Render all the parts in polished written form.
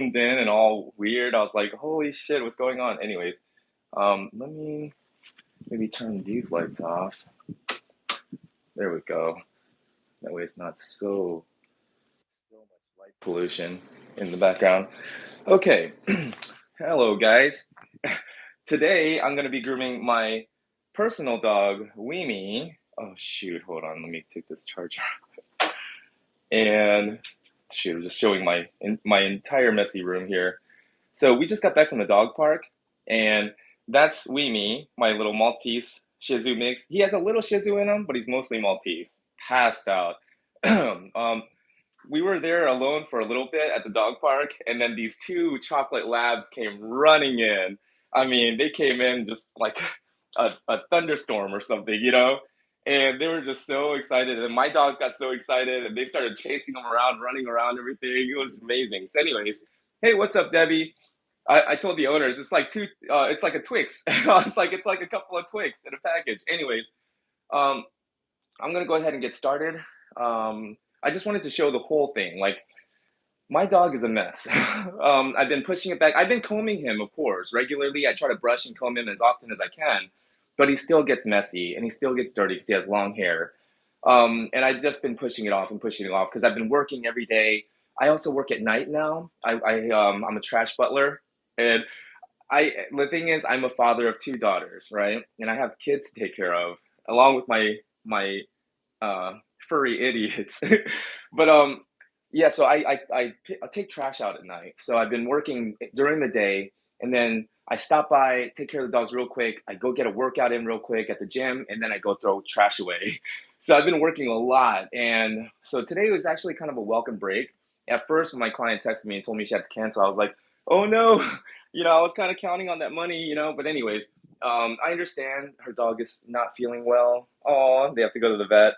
in and all weird. I was like, holy shit, what's going on? Anyways, let me maybe turn these lights off. There we go. That way it's not so much light pollution in the background. Okay. Hello, guys. Today I'm gonna be grooming my personal dog, Weemy. Oh shoot, hold on, let me take this charger. And shoot, I'm just showing my entire messy room here. So we just got back from the dog park, and that's Weemy, my little Maltese Shih Tzu mix. He has a little Shih Tzu in him, but he's mostly Maltese. Passed out. We were there alone for a little bit at the dog park, and then these two chocolate labs came running in. I mean, they came in just like a thunderstorm or something, you know? And they were just so excited. And my dogs got so excited, and they started chasing them around, running around, everything. It was amazing. So, anyways, hey, what's up, Debbie? I told the owners it's like a Twix. It's like a couple of Twix in a package. Anyways, um, I'm gonna go ahead and get started. I just wanted to show the whole thing. Like my dog is a mess. I've been pushing it back. I've been combing him, of course, regularly. I try to brush and comb him as often as I can, but he still gets messy and he still gets dirty because he has long hair. And I've just been pushing it off and pushing it off because I've been working every day. I also work at night now. I'm a trash butler, and the thing is, I'm a father of two daughters, right? And I have kids to take care of, along with my furry idiots. But yeah, so I take trash out at night. So I've been working during the day, and then I stop by, take care of the dogs real quick. I go get a workout in real quick at the gym, and then I go throw trash away. So I've been working a lot, and so today was actually kind of a welcome break. At first, when my client texted me and told me she had to cancel, I was like, "Oh no!" I was kind of counting on that money, But anyways, I understand her dog is not feeling well. Oh, they have to go to the vet.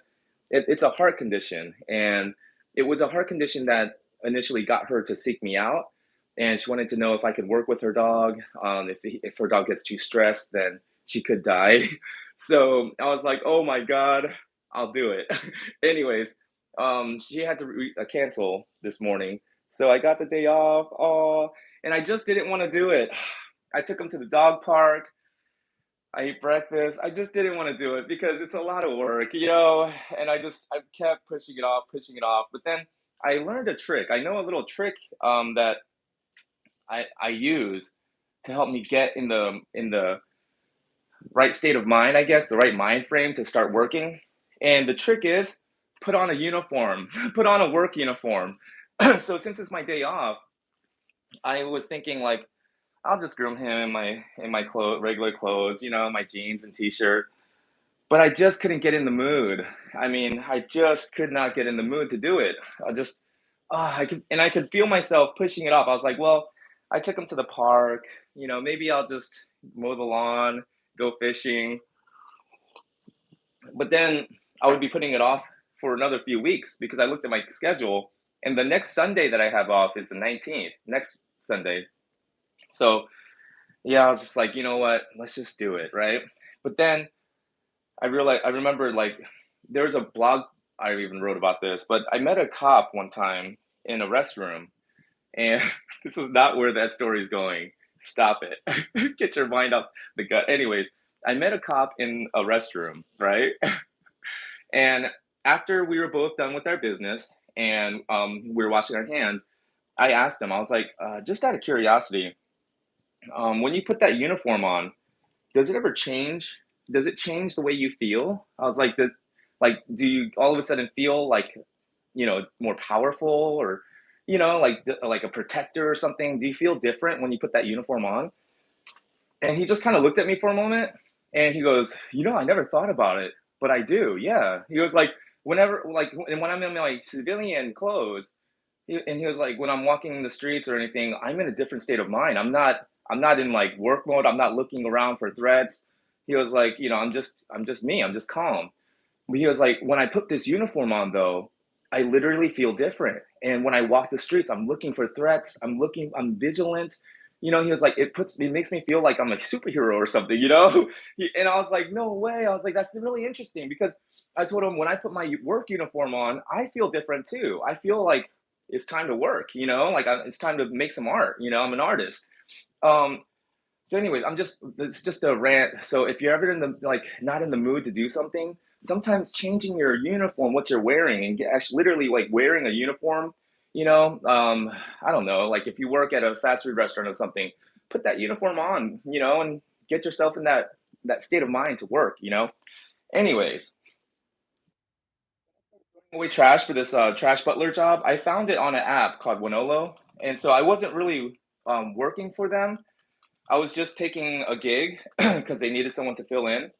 It's a heart condition, and it was a heart condition that initially got her to seek me out, and she wanted to know if I could work with her dog. If her dog gets too stressed, then she could die. So I was like, oh my god, I'll do it. Anyways, she had to cancel this morning, so I got the day off. Oh, and I just didn't want to do it. I took him to the dog park. I ate breakfast. I just didn't want to do it because it's a lot of work, and I kept pushing it off, pushing it off. But then I learned a trick. I know a little trick that I use to help me get in the right state of mind, I guess, the right mind frame to start working. And the trick is put on a uniform, put on a work uniform. So since it's my day off, I was thinking like I'll just groom him in my regular clothes, my jeans and t-shirt. But I just couldn't get in the mood. I mean, I just could not get in the mood to do it. I could feel myself pushing it off. I was like, well, I took him to the park. Maybe I'll just mow the lawn, go fishing. But then I would be putting it off for another few weeks because I looked at my schedule, and the next Sunday that I have off is the 19th, next Sunday. So yeah, I was just like, you know what? Let's just do it, right? But then I remember like there was a blog I even wrote about this, but I met a cop one time in a restroom, and this is not where that story is going. Stop it. Get your mind up the gut. Anyways, I met a cop in a restroom, right? And after we were both done with our business and we were washing our hands, I asked him, I was like, just out of curiosity, when you put that uniform on, does it ever change? Does it change the way you feel? I was like, do you all of a sudden feel like, more powerful or, like a protector or something? Do you feel different when you put that uniform on? And he just kind of looked at me for a moment and he goes, I never thought about it, but I do. Yeah. He was like, whenever, like, and when I'm in my civilian clothes, and he was like, when I'm walking the streets or anything, I'm in a different state of mind. I'm not in like work mode. I'm not looking around for threats. He was like, I'm just me. I'm just calm. But he was like, when I put this uniform on though, I literally feel different. And when I walk the streets, I'm looking for threats. I'm vigilant. He was like, it makes me feel like I'm a superhero or something. And I was like, no way. I was like, that's really interesting because I told him when I put my work uniform on, I feel different too. I feel like it's time to work, like it's time to make some art. I'm an artist. Um, so, anyways, it's just a rant. So, if you're ever in the like not in the mood to do something, sometimes changing your uniform, what you're wearing, and actually literally like wearing a uniform, you know, um, I don't know, like if you work at a fast food restaurant or something, put that uniform on, and get yourself in that state of mind to work. Anyways, away trash for this trash butler job. I found it on an app called Winolo, and so I wasn't really working for them. I was just taking a gig because they needed someone to fill in.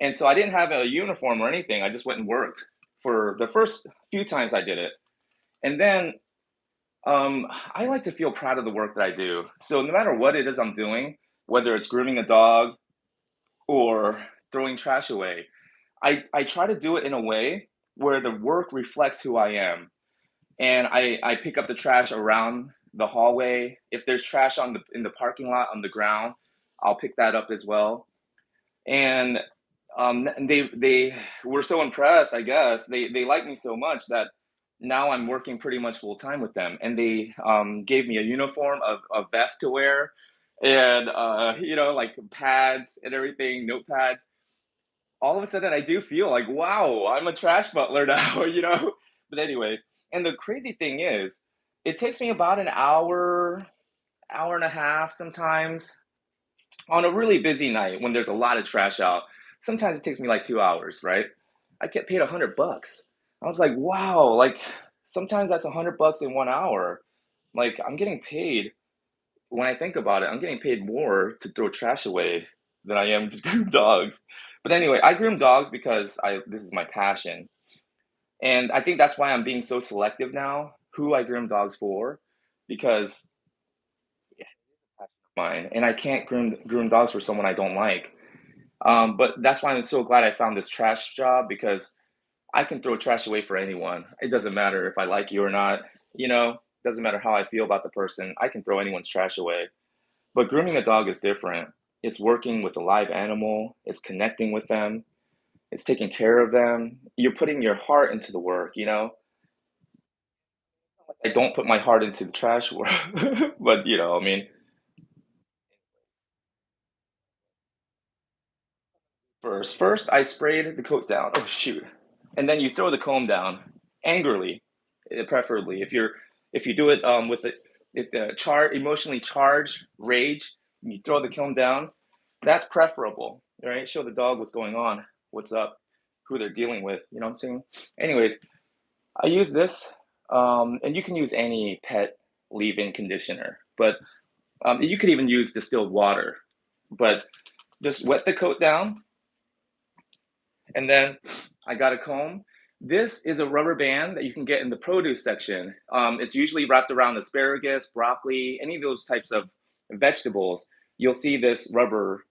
And so I didn't have a uniform or anything. I just went and worked for the first few times I did it. And then I like to feel proud of the work that I do. So no matter what it is I'm doing, whether it's grooming a dog or throwing trash away, I try to do it in a way where the work reflects who I am. And I pick up the trash around the hallway. If there's trash in the parking lot on the ground, I'll pick that up as well. And they were so impressed. I guess they like me so much that now I'm working pretty much full time with them, and they gave me a uniform of a vest to wear, and like pads and everything, notepads. All of a sudden, I do feel like, wow, I'm a trash butler now, But anyways, and the crazy thing is, it takes me about an hour, hour and a half sometimes on a really busy night when there's a lot of trash out. Sometimes it takes me like 2 hours, right? I get paid $100. I was like, wow, like sometimes that's $100 in 1 hour. Like I'm getting paid when I think about it, I'm getting paid more to throw trash away than I am to groom dogs. But anyway, I groom dogs because I this is my passion. And I think that's why I'm being so selective now who I groom dogs for because mine and I can't groom dogs for someone I don't like. But that's why I'm so glad I found this trash job because I can throw trash away for anyone. It doesn't matter if I like you or not, doesn't matter how I feel about the person. I can throw anyone's trash away. But grooming a dog is different. It's working with a live animal, it's connecting with them, it's taking care of them. You're putting your heart into the work. I don't put my heart into the trash work, but I mean, first I sprayed the coat down. Oh shoot. And then you throw the comb down angrily, preferably. If you do it with emotionally charged rage, you throw the comb down, that's preferable, right? Show the dog what's going on, what's up, who they're dealing with, you know what I'm saying? Anyways, I use this and you can use any pet leave-in conditioner, but you could even use distilled water, but just wet the coat down and then I got a comb. This is a rubber band that you can get in the produce section. It's usually wrapped around asparagus, broccoli, any of those types of vegetables. You'll see the rubber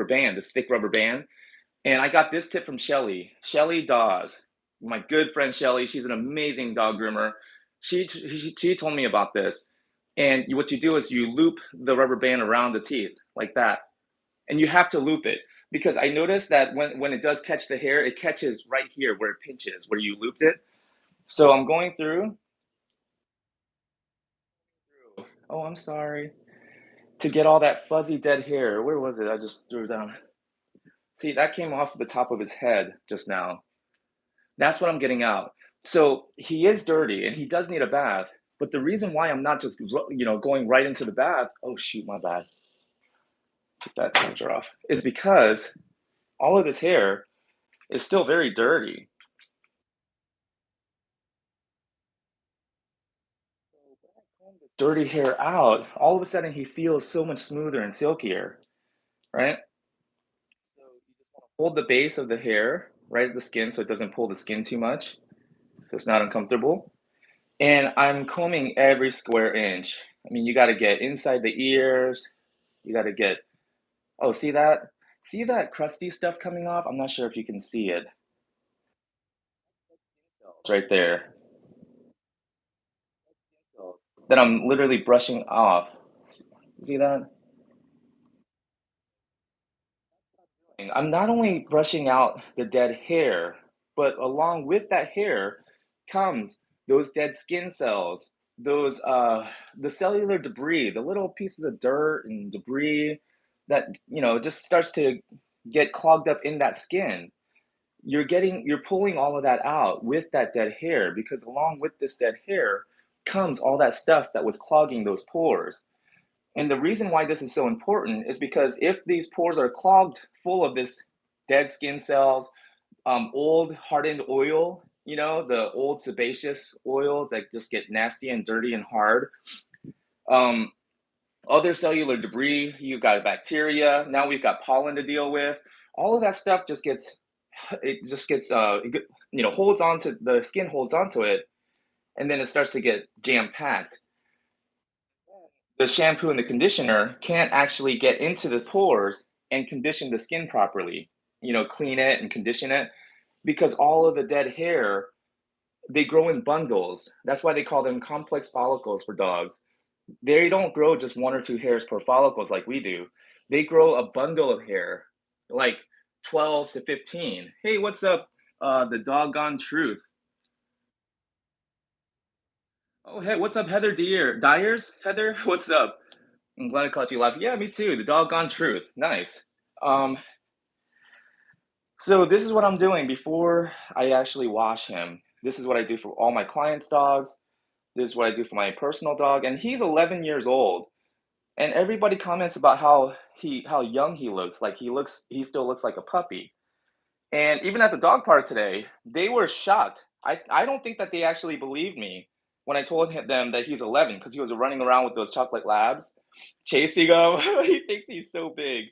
band, this thick rubber band. And I got this tip from Shelly Dawes, my good friend Shelly. She's an amazing dog groomer. She told me about this. And what you do is you loop the rubber band around the teeth like that, and you have to loop it because I noticed that when it does catch the hair, it catches right here where it pinches, where you looped it. So I'm going through. Oh, I'm sorry. To get all that fuzzy dead hair. Where was it? I just threw it down. See, that came off the top of his head just now. That's what I'm getting out. So he is dirty and he does need a bath. But the reason why I'm not just going right into the bath, oh shoot, my bad. Took that charger off. Is because all of this hair is still very dirty. Dirty hair out, all of a sudden he feels so much smoother and silkier, right? So you just want to hold the base of the hair right at the skin so it doesn't pull the skin too much, so it's not uncomfortable. And I'm combing every square inch. I mean, you got to get inside the ears. You got to get, oh, see that? See that crusty stuff coming off? I'm not sure if you can see it. It's right there. That I'm literally brushing off. See that? I'm not only brushing out the dead hair, but along with that hair comes those dead skin cells, those the cellular debris, the little pieces of dirt and debris that just starts to get clogged up in that skin. You're pulling all of that out with that dead hair, because along with this dead hair comes all that stuff that was clogging those pores. And the reason why this is so important is because if these pores are clogged full of this dead skin cells, old hardened oil, the old sebaceous oils that just get nasty and dirty and hard, um, other cellular debris, you've got bacteria, now we've got pollen to deal with. All of that stuff just gets holds on to the skin, holds onto it, and then it starts to get jam packed. The shampoo and the conditioner can't actually get into the pores and condition the skin properly, clean it and condition it, because all of the dead hair, they grow in bundles. That's why they call them complex follicles for dogs. They don't grow just one or two hairs per follicles like we do. They grow a bundle of hair, like 12 to 15. Hey, what's up? The doggone truth. Oh, hey, what's up, Heather Dyers? Heather, what's up? I'm glad I caught you laughing. Yeah, me too. The doggone truth. Nice. Um, so this is what I'm doing before I actually wash him. This is what I do for all my clients' dogs. This is what I do for my personal dog, and he's 11 years old. And everybody comments about how young he looks. Like he still looks like a puppy. And even at the dog park today, they were shocked. I don't think that they actually believed me when I told them that he's 11, because he was running around with those chocolate labs, chasing him. He thinks he's so big.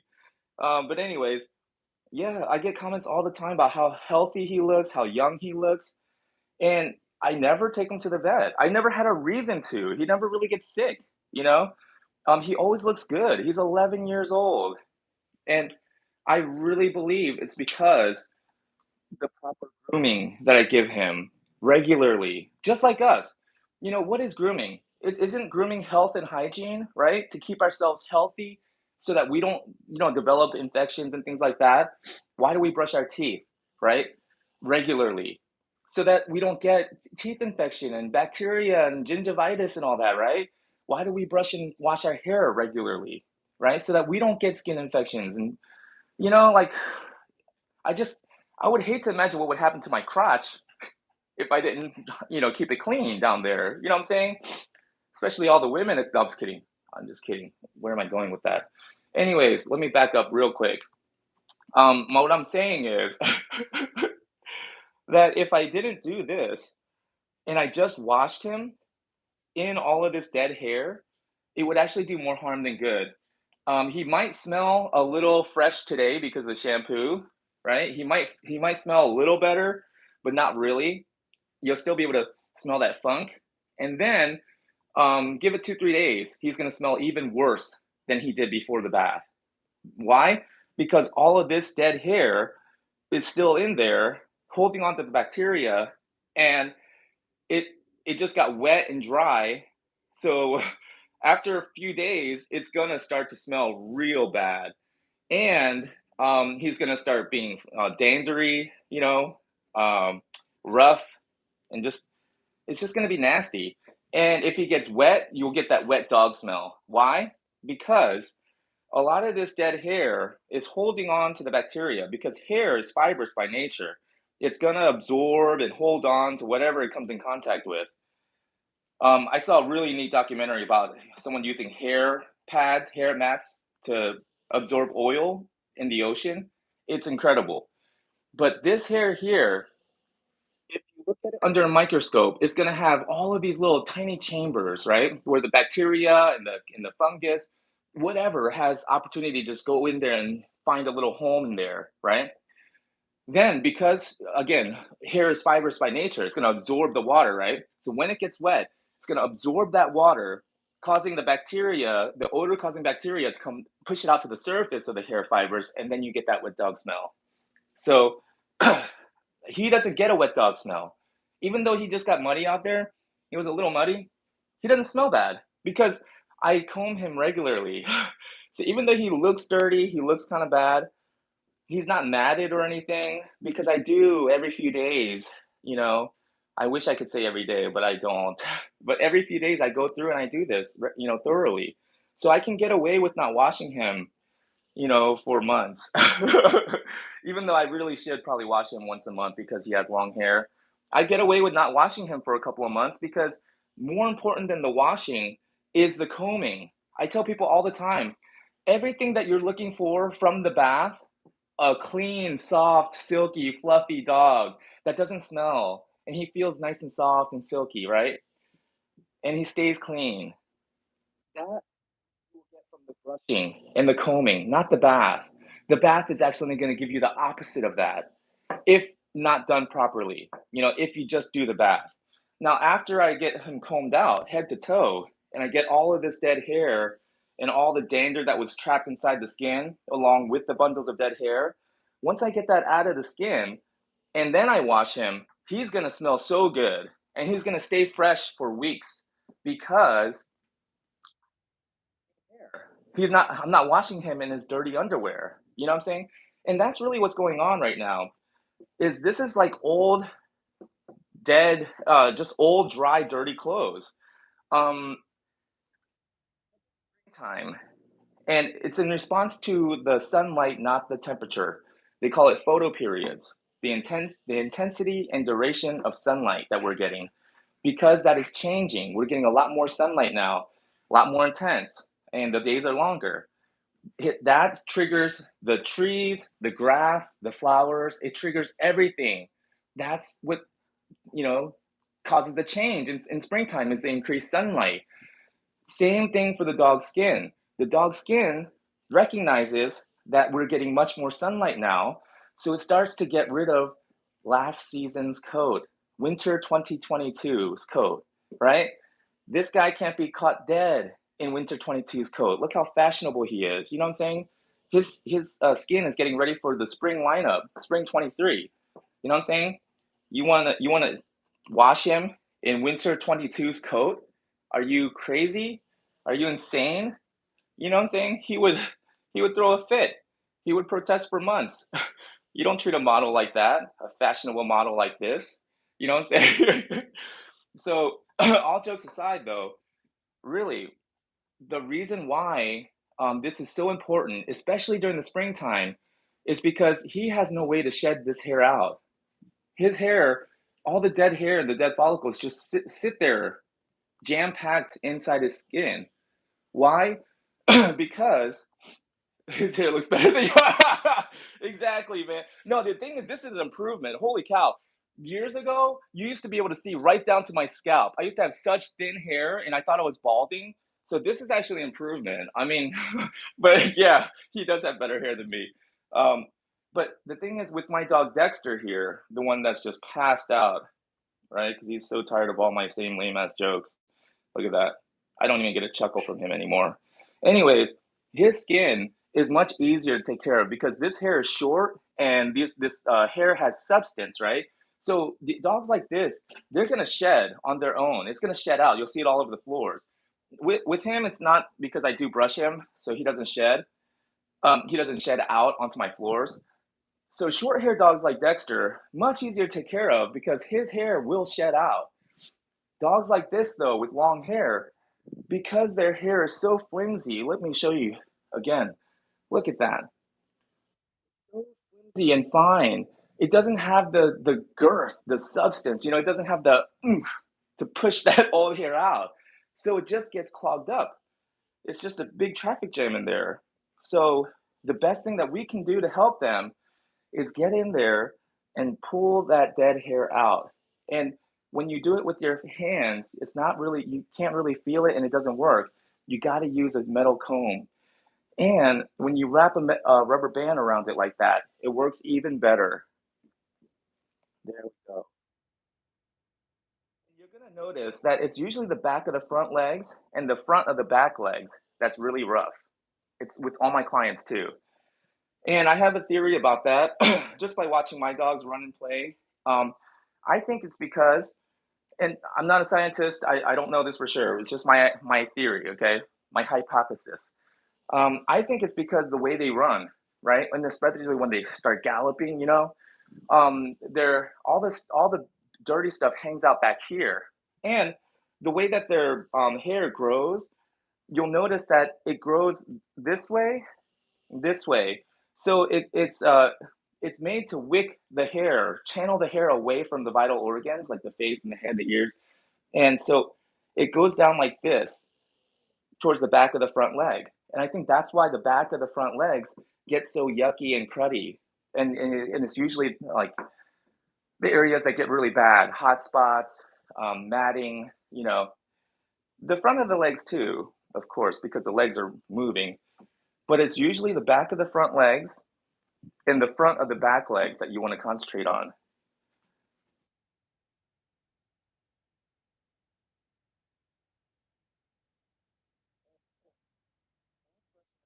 But anyways, yeah, I get comments all the time about how healthy he looks, how young he looks, and I never take him to the vet. I never had a reason to. He never really gets sick, you know? He always looks good. He's 11 years old. And I really believe it's because the proper grooming that I give him regularly, just like us. What is grooming? It isn't grooming health and hygiene, right? To keep ourselves healthy so that we don't, develop infections and things like that. Why do we brush our teeth, right? Regularly. So that we don't get teeth infection and bacteria and gingivitis and all that, right? Why do we brush and wash our hair regularly, right? So that we don't get skin infections. And, like, I just I would hate to imagine what would happen to my crotch if I didn't, keep it clean down there. You know what I'm saying? Especially all the women. No, I'm just kidding. I'm just kidding. Where am I going with that? Anyways, let me back up real quick. What I'm saying is that if I didn't do this and I just washed him in all of this dead hair, it would actually do more harm than good. He might smell a little fresh today because of the shampoo, right? He might smell a little better, but not really. You'll still be able to smell that funk. And then give it 2, 3 days, he's gonna smell even worse than he did before the bath. Why? Because all of this dead hair is still in there, holding on to the bacteria, and it it just got wet and dry. So after a few days, it's gonna start to smell real bad, and he's gonna start being dandery, rough, and just it's just gonna be nasty. And if he gets wet, you'll get that wet dog smell. Why? Because a lot of this dead hair is holding on to the bacteria, because hair is fibrous by nature. It's gonna absorb and hold on to whatever it comes in contact with. I saw a really neat documentary about someone using hair pads, hair mats to absorb oil in the ocean. It's incredible. But this hair here, if you look at it under a microscope, it's going to have all of these little tiny chambers, right? Where the bacteria and the fungus, whatever, has opportunity to just go in there and find a little home in there, right? Then, because again, hair is fibrous by nature, it's going to absorb the water, right? So when it gets wet, it's going to absorb that water, causing the bacteria, the odor causing bacteria to come push it out to the surface of the hair fibers, and then you get that wet dog smell. So he doesn't get a wet dog smell. Even though he just got muddy out there, he was a little muddy, he doesn't smell bad because I comb him regularly. So even though he looks dirty, he looks kind of bad, he's not matted or anything because I do every few days, you know. I wish I could say every day, but I don't. But every few days I go through and I do this, thoroughly. So I can get away with not washing him, for months. Even though I really should probably wash him once a month because he has long hair. I get away with not washing him for a couple of months because more important than the washing is the combing. I tell people all the time, everything that you're looking for from the bath, a clean, soft, silky, fluffy dog that doesn't smell and he feels nice and soft and silky, right? And he stays clean. That you will get from the brushing and the combing, not the bath. The bath is actually going to give you the opposite of that if not done properly, if you just do the bath. Now, after I get him combed out head to toe and I get all of this dead hair and all the dander that was trapped inside the skin along with the bundles of dead hair, once I get that out of the skin and then I wash him, he's going to smell so good and he's going to stay fresh for weeks because I'm not washing him in his dirty underwear. You know what I'm saying? And that's really what's going on right now. Is this is like old, dead, just old, dry, dirty clothes. Um, Time, and it's in response to the sunlight, not the temperature. They call it photo periods. The intensity and duration of sunlight that we're getting, because that is changing. We're getting a lot more sunlight now, a lot more intense, and the days are longer. That triggers the trees, the grass, the flowers. It triggers everything. That's what you know causes the change in springtime is the increased sunlight. Same thing for the dog's skin. The dog's skin recognizes that we're getting much more sunlight now, so it starts to get rid of last season's coat, winter 2022's coat, right? This guy can't be caught dead in winter 22's coat. Look how fashionable he is. You know what I'm saying? His skin is getting ready for the spring lineup, spring 23. You know what I'm saying? You wanna wash him in winter 22's coat? Are you crazy? Are you insane? You know what I'm saying? He would throw a fit. He would protest for months. You don't treat a model like that, a fashionable model like this. You know what I'm saying? So, all jokes aside, though, really, the reason why this is so important, especially during the springtime, is because he has no way to shed this hair out. His hair, all the dead hair and the dead follicles just sit there jam packed inside his skin. Why? Because his hair looks better than you. Exactly, man. No, the thing is, this is an improvement. Holy cow. Years ago, you used to be able to see right down to my scalp. I used to have such thin hair and I thought I was balding. So this is actually improvement. I mean, but yeah, he does have better hair than me. Um, but the thing is, with my dog Dexter here, the one that's just passed out, right? Because he's so tired of all my same lame ass jokes. Look at that. I don't even get a chuckle from him anymore. Anyways, his skin is much easier to take care of because this hair is short and this hair has substance, right? So the dogs like this, they're gonna shed on their own. It's gonna shed out. You'll see it all over the floors. With him, it's not because I do brush him, so he doesn't shed. He doesn't shed out onto my floors. So short hair dogs like Dexter, much easier to take care of because his hair will shed out. Dogs like this, though, with long hair, because their hair is so flimsy, let me show you again. Look at that. So flimsy and fine. It doesn't have the girth, the substance, it doesn't have the oomph to push that old hair out. So it just gets clogged up. It's just a big traffic jam in there. So the best thing that we can do to help them is get in there and pull that dead hair out. And when you do it with your hands, it's not really, you can't really feel it and it doesn't work. You got to use a metal comb. And when you wrap a rubber band around it like that, it works even better. There we go. You're going to notice that it's usually the back of the front legs and the front of the back legs that's really rough. It's with all my clients too. And I have a theory about that just by watching my dogs run and play. Um, I think it's because, and I'm not a scientist, I don't know this for sure. It's just my theory, okay? My hypothesis. I think it's because the way they run, right? And especially when they start galloping, they're all the dirty stuff hangs out back here. And the way that their hair grows, you'll notice that it grows this way, this way. So it's made to wick the hair, channel the hair away from the vital organs like the face and the head, the ears. And so it goes down like this towards the back of the front leg. And I think that's why the back of the front legs get so yucky and cruddy. And it's usually like the areas that get really bad, hot spots, matting, the front of the legs too, of course, because the legs are moving. But it's usually the back of the front legs and the front of the back legs that you want to concentrate on.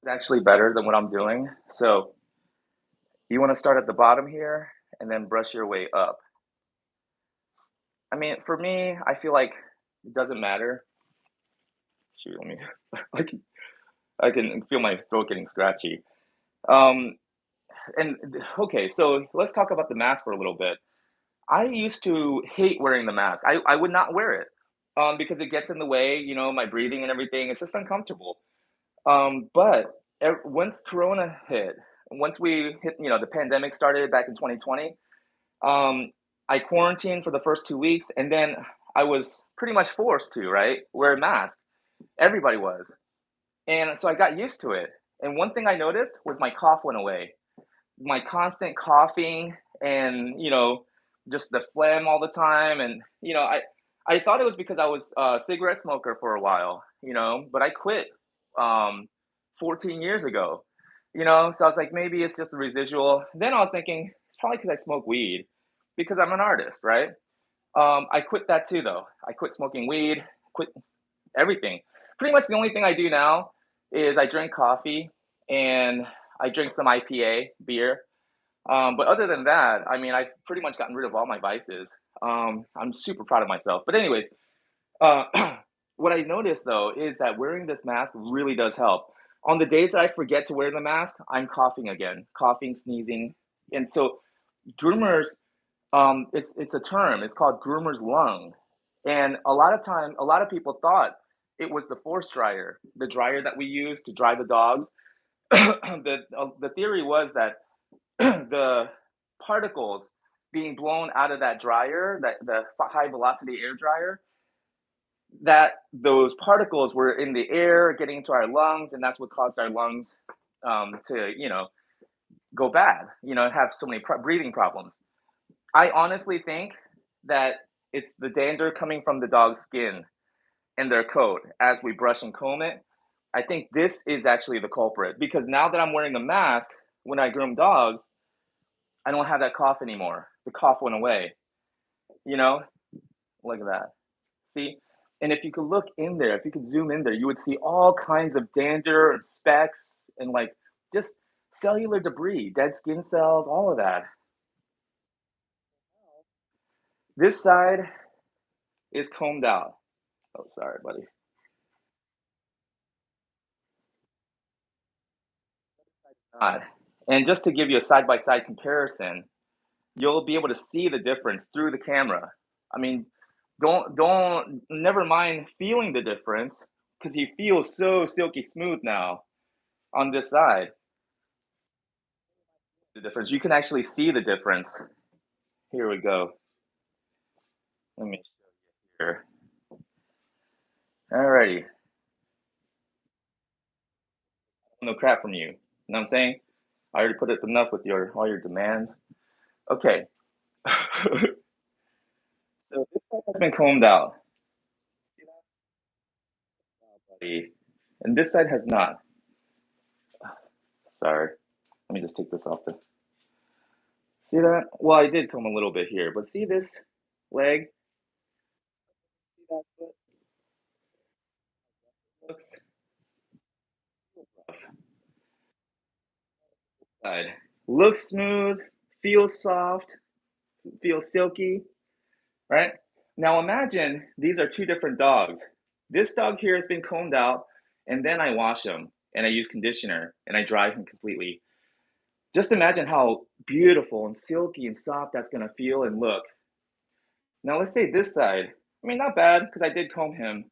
It's actually better than what I'm doing. So you want to start at the bottom here and then brush your way up. I mean, for me, I feel like it doesn't matter. Shoot, let me. I can, I can feel my throat getting scratchy. Um, and okay, so let's talk about the mask for a little bit. I used to hate wearing the mask. I would not wear it because it gets in the way, my breathing and everything. It's just uncomfortable. But once Corona hit, once we hit, the pandemic started back in 2020, um, I quarantined for the first 2 weeks, and then I was pretty much forced to, right, wear a mask. Everybody was. And so I got used to it. And one thing I noticed was my cough went away. My constant coughing and, just the phlegm all the time. And, I thought it was because I was a cigarette smoker for a while, but I quit 14 years ago, so I was like, maybe it's just the residual. Then I was thinking, it's probably because I smoke weed because I'm an artist, right? I quit that too, though. I quit smoking weed, quit everything. Pretty much the only thing I do now is I drink coffee and I drink some IPA beer. But other than that, I mean, I've pretty much gotten rid of all my vices. I'm super proud of myself. But anyways, uh, what I noticed though is that wearing this mask really does help. On the days that I forget to wear the mask, I'm coughing again, coughing, sneezing, and so groomers. It's a term. It's called groomer's lung, and a lot of people thought it was the force dryer, the dryer that we use to dry the dogs. The theory was that the particles being blown out of that dryer, that the high velocity air dryer, that those particles were in the air getting into our lungs, and that's what caused our lungs to go bad, have so many breathing problems. I honestly think that it's the dander coming from the dog's skin and their coat as we brush and comb it. I think this is actually the culprit because now that I'm wearing a mask when I groom dogs, I don't have that cough anymore. The cough went away. You know, look at that. See? And if you could look in there, if you could zoom in there, you would see all kinds of dander and specks and like just cellular debris, dead skin cells, all of that. This side is combed out. Oh, sorry, buddy. God. And just to give you a side by side comparison, you'll be able to see the difference through the camera. I mean, don't never mind feeling the difference because he feels so silky smooth now on this side. The difference. You can actually see the difference. Here we go. Let me here. Alrighty. No crap from you. You know what I'm saying? I already put it enough with your all your demands. Okay. So this side has been combed out. See that, buddy? And this side has not. Sorry. Let me just take this off the. See that? Well, I did comb a little bit here, but see this leg? See that foot? Looks side. Looks smooth, feels soft, feels silky, right? Now imagine these are two different dogs. This dog here has been combed out, and then I wash him, and I use conditioner, and I dry him completely. Just imagine how beautiful and silky and soft that's gonna feel and look. Now let's say this side. I mean, not bad because I did comb him,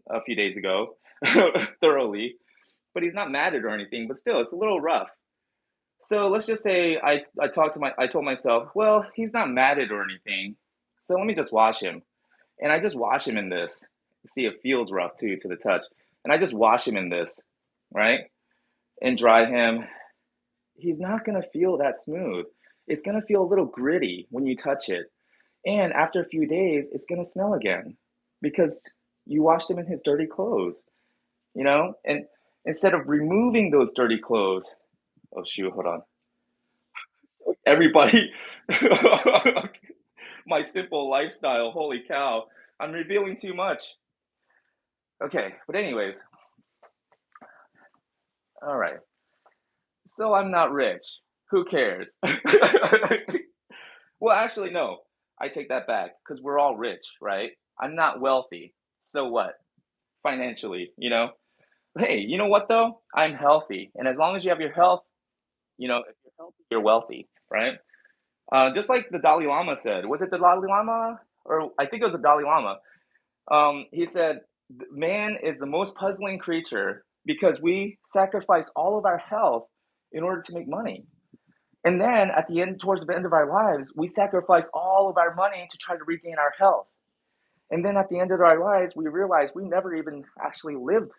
a few days ago, thoroughly. But he's not matted or anything. But still, it's a little rough. So let's just say I told myself, well, he's not matted or anything. So let me just wash him. And I just wash him in this. See, it feels rough too to the touch. And I just wash him in this, right? And dry him. He's not gonna feel that smooth. It's gonna feel a little gritty when you touch it. And after a few days, it's gonna smell again because you washed him in his dirty clothes, And instead of removing those dirty clothes, oh shoot, hold on. Everybody, my simple lifestyle, holy cow, I'm revealing too much. Okay, but anyways, all right. So I'm not rich. Who cares? Well, actually, no. I take that back because we're all rich, right? I'm not wealthy. So what? Financially, Hey, you know what though? I'm healthy. And as long as you have your health, if you're healthy, you're wealthy, right? Just like the Dalai Lama said. Was it the Dalai Lama? Or I think it was the Dalai Lama. He said, man is the most puzzling creature because we sacrifice all of our health in order to make money. And then at the end, towards the end of our lives, we sacrifice all of our money to try to regain our health. And then at the end of our lives, we realize we never even actually lived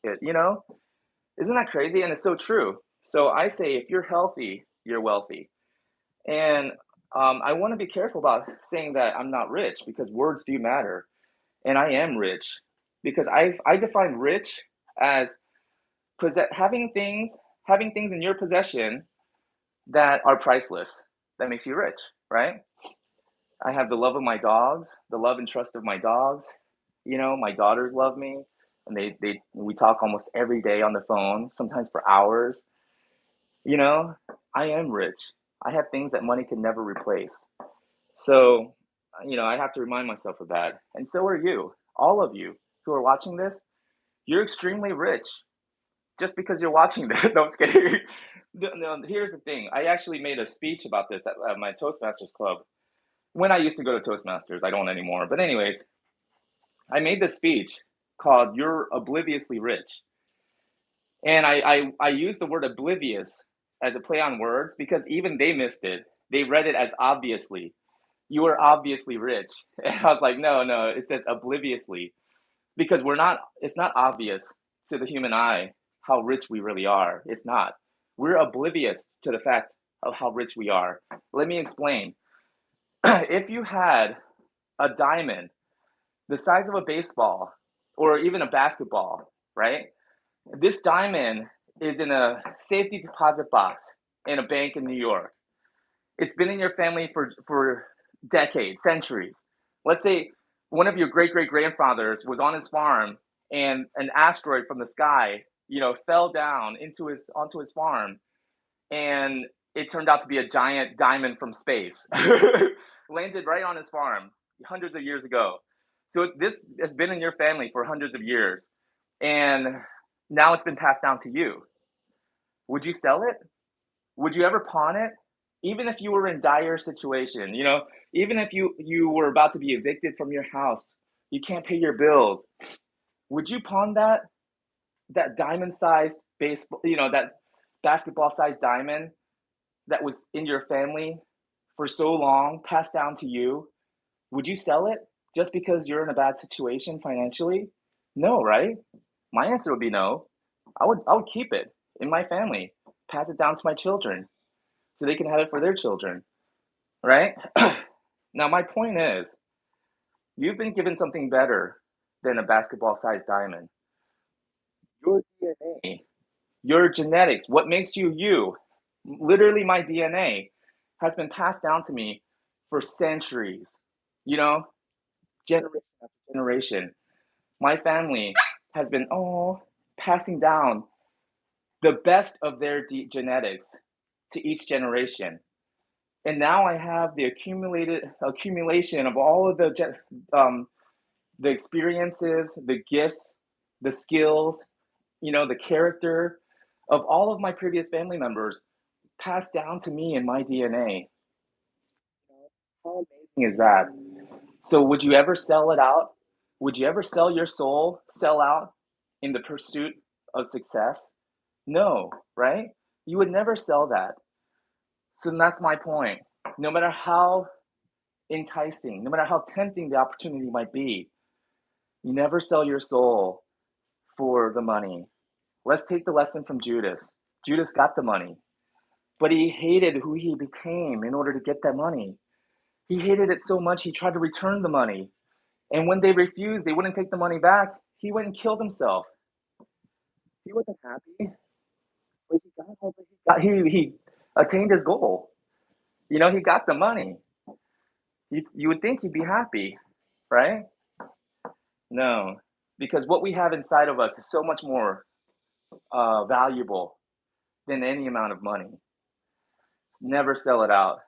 it. Isn't that crazy? And it's so true. So I say, if you're healthy, you're wealthy. And I want to be careful about saying that I'm not rich because words do matter. And I am rich because I define rich as having things in your possession that are priceless. That makes you rich, right? I have the love of my dogs, the love and trust of my dogs. My daughters love me, and we talk almost every day on the phone, sometimes for hours. You know, I am rich. I have things that money can never replace. So, I have to remind myself of that. And so are you. All of you who are watching this, you're extremely rich just because you're watching this. No, I'm just kidding. No, here's the thing. I actually made a speech about this at my Toastmasters club. When I used to go to Toastmasters, I don't anymore. But anyways, I made this speech called "You're Obliviously Rich," and I used the word oblivious as a play on words because even they missed it. They read it as obviously. You are obviously rich, and I was like, no, no, it says obliviously because we're not. It's not obvious to the human eye how rich we really are. It's not. We're oblivious to the fact of how rich we are. Let me explain. If you had a diamond the size of a baseball or even a basketball, right? This diamond is in a safety deposit box in a bank in New York. It's been in your family for decades, centuries. Let's say one of your great great grandfathers was on his farm and an asteroid from the sky, fell down into his onto his farm and it turned out to be a giant diamond from space. Landed right on his farm hundreds of years ago. So this has been in your family for hundreds of years, and now it's been passed down to you. Would you sell it? Would you ever pawn it? Even if you were in dire situation, even if you were about to be evicted from your house, you can't pay your bills. Would you pawn that diamond sized baseball, that basketball sized diamond that was in your family for so long, passed down to you? Would you sell it just because you're in a bad situation financially? No, right? My answer would be no. I would keep it in my family, pass it down to my children so they can have it for their children, right? Now my point is, you've been given something better than a basketball-sized diamond. Your DNA, your genetics, what makes you you, literally my DNA has been passed down to me for centuries. You know, generation after generation. My family has been passing down the best of their genetics to each generation. And now I have the accumulation of all of the experiences, the gifts, the skills, the character of all of my previous family members passed down to me in my DNA. How amazing is that? So would you ever sell it out? Would you ever sell your soul, sell out in the pursuit of success? No, right? You would never sell that. So that's my point. No matter how enticing, no matter how tempting the opportunity might be, you never sell your soul for the money. Let's take the lesson from Judas. Judas got the money, but he hated who he became in order to get that money. He hated it so much he tried to return the money. And when they refused, they wouldn't take the money back. He went and killed himself. He wasn't happy, but he attained his goal. You know, he got the money. You would think he'd be happy, right? No, because what we have inside of us is so much more valuable than any amount of money. Never sell it out.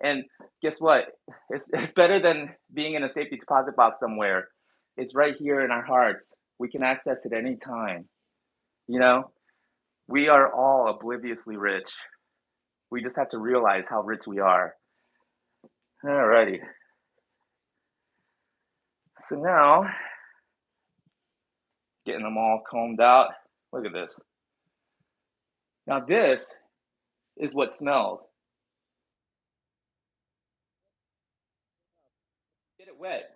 And guess what? It's better than being in a safety deposit box somewhere. It's right here in our hearts. We can access it any time. You know, we are all obliviously rich. We just have to realize how rich we are. Alrighty. So now, getting them all combed out. Look at this. Now this is what smells. Get it wet.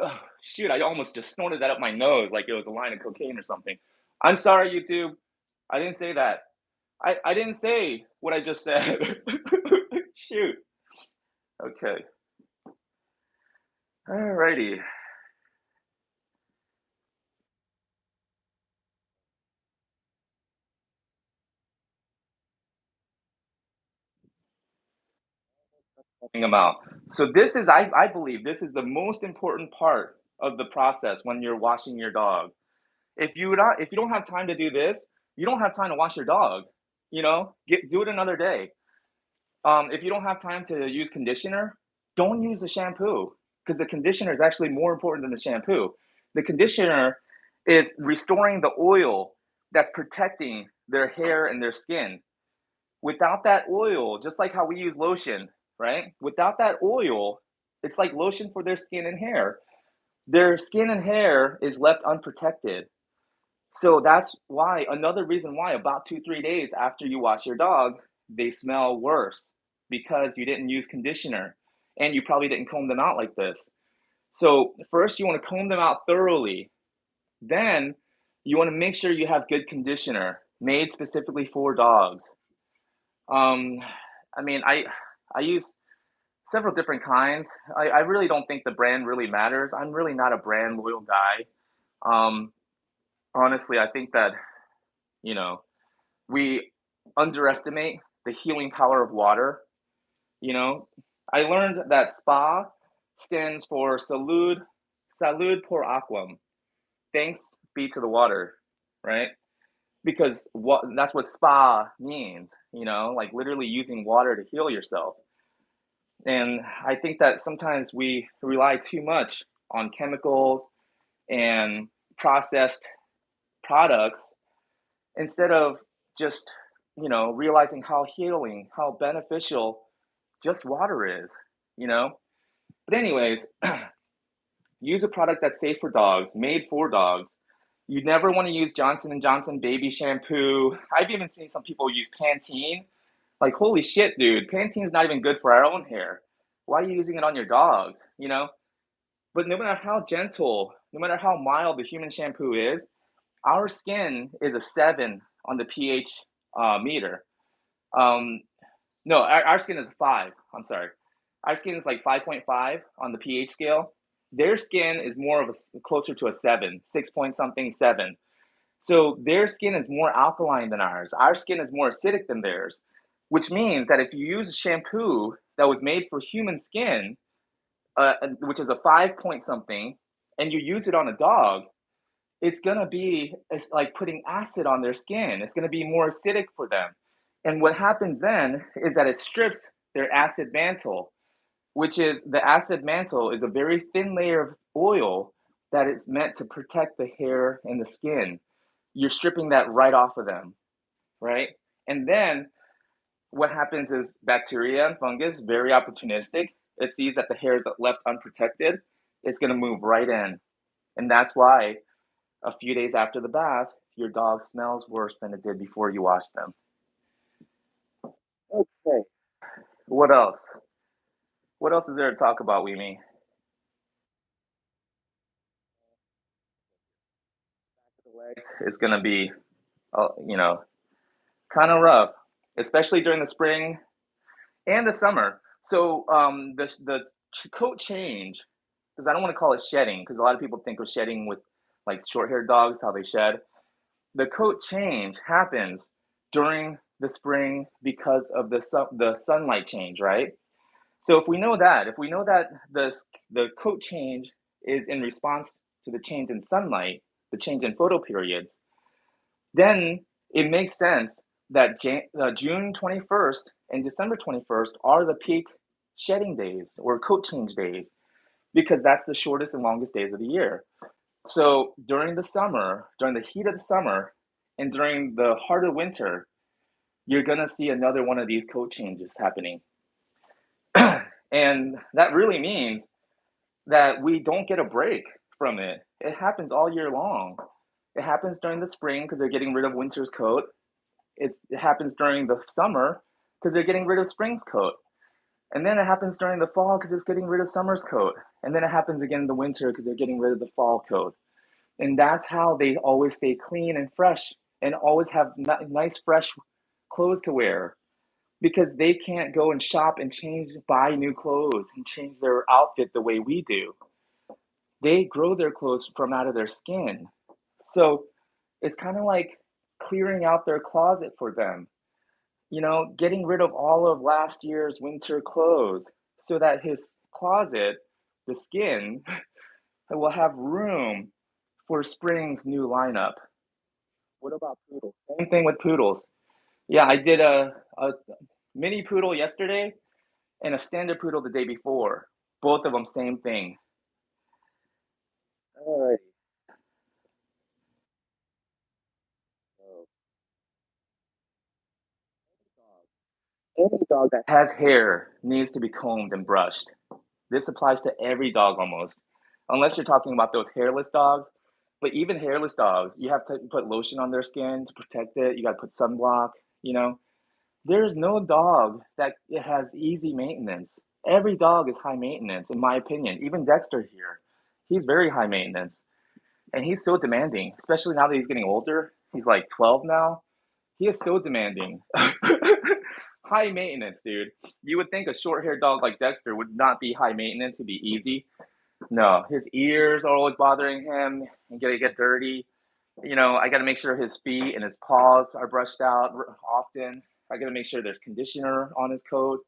Oh, shoot, I almost just snorted that up my nose like it was a line of cocaine or something. I'm sorry, YouTube. I didn't say that. I didn't say what I just said. Shoot. Okay. Alrighty. Them out. So this is, I believe, this is the most important part of the process when you're washing your dog. If you don't have time to do this, you don't have time to wash your dog. You know, do it another day. If you don't have time to use conditioner, don't use the shampoo because the conditioner is actually more important than the shampoo. The conditioner is restoring the oil that's protecting their hair and their skin. Without that oil, just like how we use lotion, right? Without that oil, it's like lotion for their skin and hair. Their skin and hair is left unprotected. So that's why, another reason why, about 2, 3 days after you wash your dog, they smell worse because you didn't use conditioner and you probably didn't comb them out like this. So, first, you want to comb them out thoroughly. Then, you want to make sure you have good conditioner made specifically for dogs. Um, I mean, I use several different kinds. I really don't think the brand really matters. I'm really not a brand loyal guy. Um, Honestly, I think that, you know, we underestimate the healing power of water. You know, I learned that SPA stands for Salud por Aquam. Thanks be to the water, right? Because that's what spa means, you know, like literally using water to heal yourself. And I think that sometimes we rely too much on chemicals and processed products instead of just, realizing how healing, how beneficial just water is, you know? But anyways, use a product that's safe for dogs, made for dogs. You never want to use Johnson and Johnson baby shampoo. I've even seen some people use Pantene. Like, holy shit, dude, Pantene's not even good for our own hair. Why are you using it on your dogs, you know? But no matter how gentle, no matter how mild the human shampoo is, our skin is a 7 on the pH meter. Um, no, our skin is a 5. I'm sorry. Our skin is like 5.5 on the pH scale. Their skin is more of closer to a 7, 6 point something, 7. So their skin is more alkaline than ours. Our skin is more acidic than theirs, which means that if you use a shampoo that was made for human skin, which is a 5 point something, and you use it on a dog, it's like putting acid on their skin. It's gonna be more acidic for them. And what happens then is that it strips their acid mantle, which is the acid mantle is a very thin layer of oil that is meant to protect the hair and the skin. You're stripping that right off of them, right? And then what happens is bacteria and fungus, very opportunistic. It sees that the hair is left unprotected, it's going to move right in. And that's why a few days after the bath, your dog smells worse than it did before you washed them. Okay. What else? What else is there to talk about, Weemy? The legs is going to be, you know, kind of rough, especially during the spring and the summer. So the coat change, because I don't want to call it shedding, because a lot of people think of shedding with like short-haired dogs, how they shed. The coat change happens during the spring because of the sunlight change, right? So if we know that the coat change is in response to the change in sunlight, the change in photo periods, then it makes sense that June 21st and December 21st are the peak shedding days or coat change days because that's the shortest and longest days of the year. So during the summer, during the heat of the summer, and during the heart of winter, you're gonna see another one of these coat changes happening. And that really means that we don't get a break from it. It happens all year long. It happens during the spring because they're getting rid of winter's coat. It happens during the summer because they're getting rid of spring's coat. And then it happens during the fall because it's getting rid of summer's coat. And then it happens again in the winter because they're getting rid of the fall coat. And that's how they always stay clean and fresh and always have nice, fresh clothes to wear because they can't go and shop and buy new clothes and change their outfit the way we do. They grow their clothes from out of their skin. So it's kind of like clearing out their closet for them, getting rid of all of last year's winter clothes so that his closet, the skin, will have room for spring's new lineup. What about poodles? Same thing with poodles. Yeah, I did a mini poodle yesterday and a standard poodle the day before. Both of them, same thing. All right. Any dog that has hair needs to be combed and brushed. This applies to every dog almost, unless you're talking about those hairless dogs. But even hairless dogs, you have to put lotion on their skin to protect it. You got to put sunblock. You know, there's no dog that has easy maintenance. Every dog is high maintenance, in my opinion. Even Dexter here, he's very high maintenance, and he's so demanding. Especially now that he's getting older. He's like 12 now. He is so demanding. High maintenance, dude. You would think a short-haired dog like Dexter would not be high maintenance. He'd be easy. No, his ears are always bothering him and get dirty. I got to make sure his feet and his paws are brushed out often. I got to make sure there's conditioner on his coat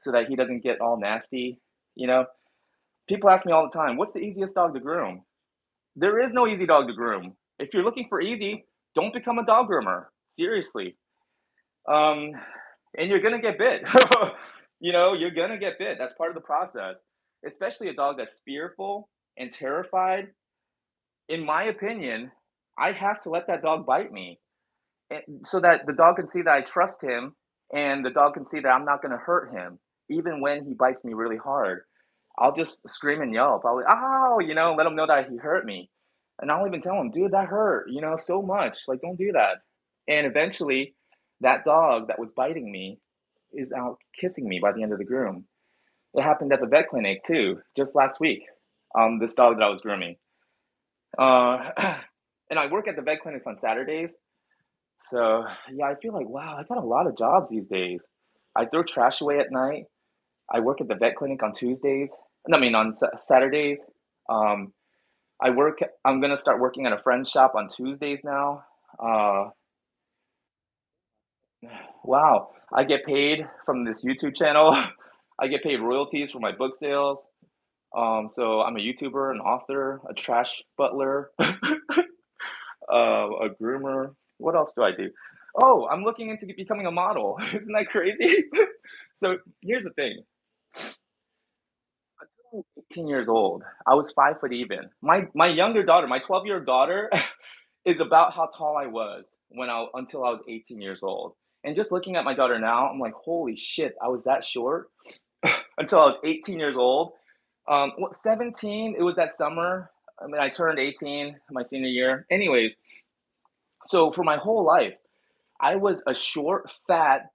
so that he doesn't get all nasty. You know, People ask me all the time, what's the easiest dog to groom? There is no easy dog to groom. If you're looking for easy, don't become a dog groomer. Seriously. Um, and you're gonna get bit. You're gonna get bit. That's part of the process. Especially a dog that's fearful and terrified. In my opinion, I have to let that dog bite me, so that the dog can see that I trust him, and the dog can see that I'm not gonna hurt him, even when he bites me really hard. I'll just scream and yell, probably, ow, let him know that he hurt me. And I'll even tell him, dude, that hurt, so much. Like, don't do that. And eventually, that dog that was biting me is out kissing me by the end of the groom. It happened at the vet clinic too, just last week. This dog that I was grooming. Uh, and I work at the vet clinics on Saturdays. So, yeah, I feel like, wow, I got a lot of jobs these days. I throw trash away at night. I work at the vet clinic on Tuesdays. No, I mean on Saturdays. Um, I'm gonna start working at a friend's shop on Tuesdays now. Uh, wow, I get paid from this YouTube channel. I get paid royalties for my book sales. So I'm a YouTuber, an author, a trash butler, a groomer. What else do I do? Oh, I'm looking into becoming a model. Isn't that crazy? So here's the thing. Until I was 18 years old, I was 5 foot even. My younger daughter, my 12-year-old daughter, is about how tall I was until I was 18 years old. And just looking at my daughter now, I'm like, holy shit, I was that short until I was 18 years old. 17, it was that summer. I mean, I turned 18 my senior year. Anyways, so for my whole life, I was a short, fat,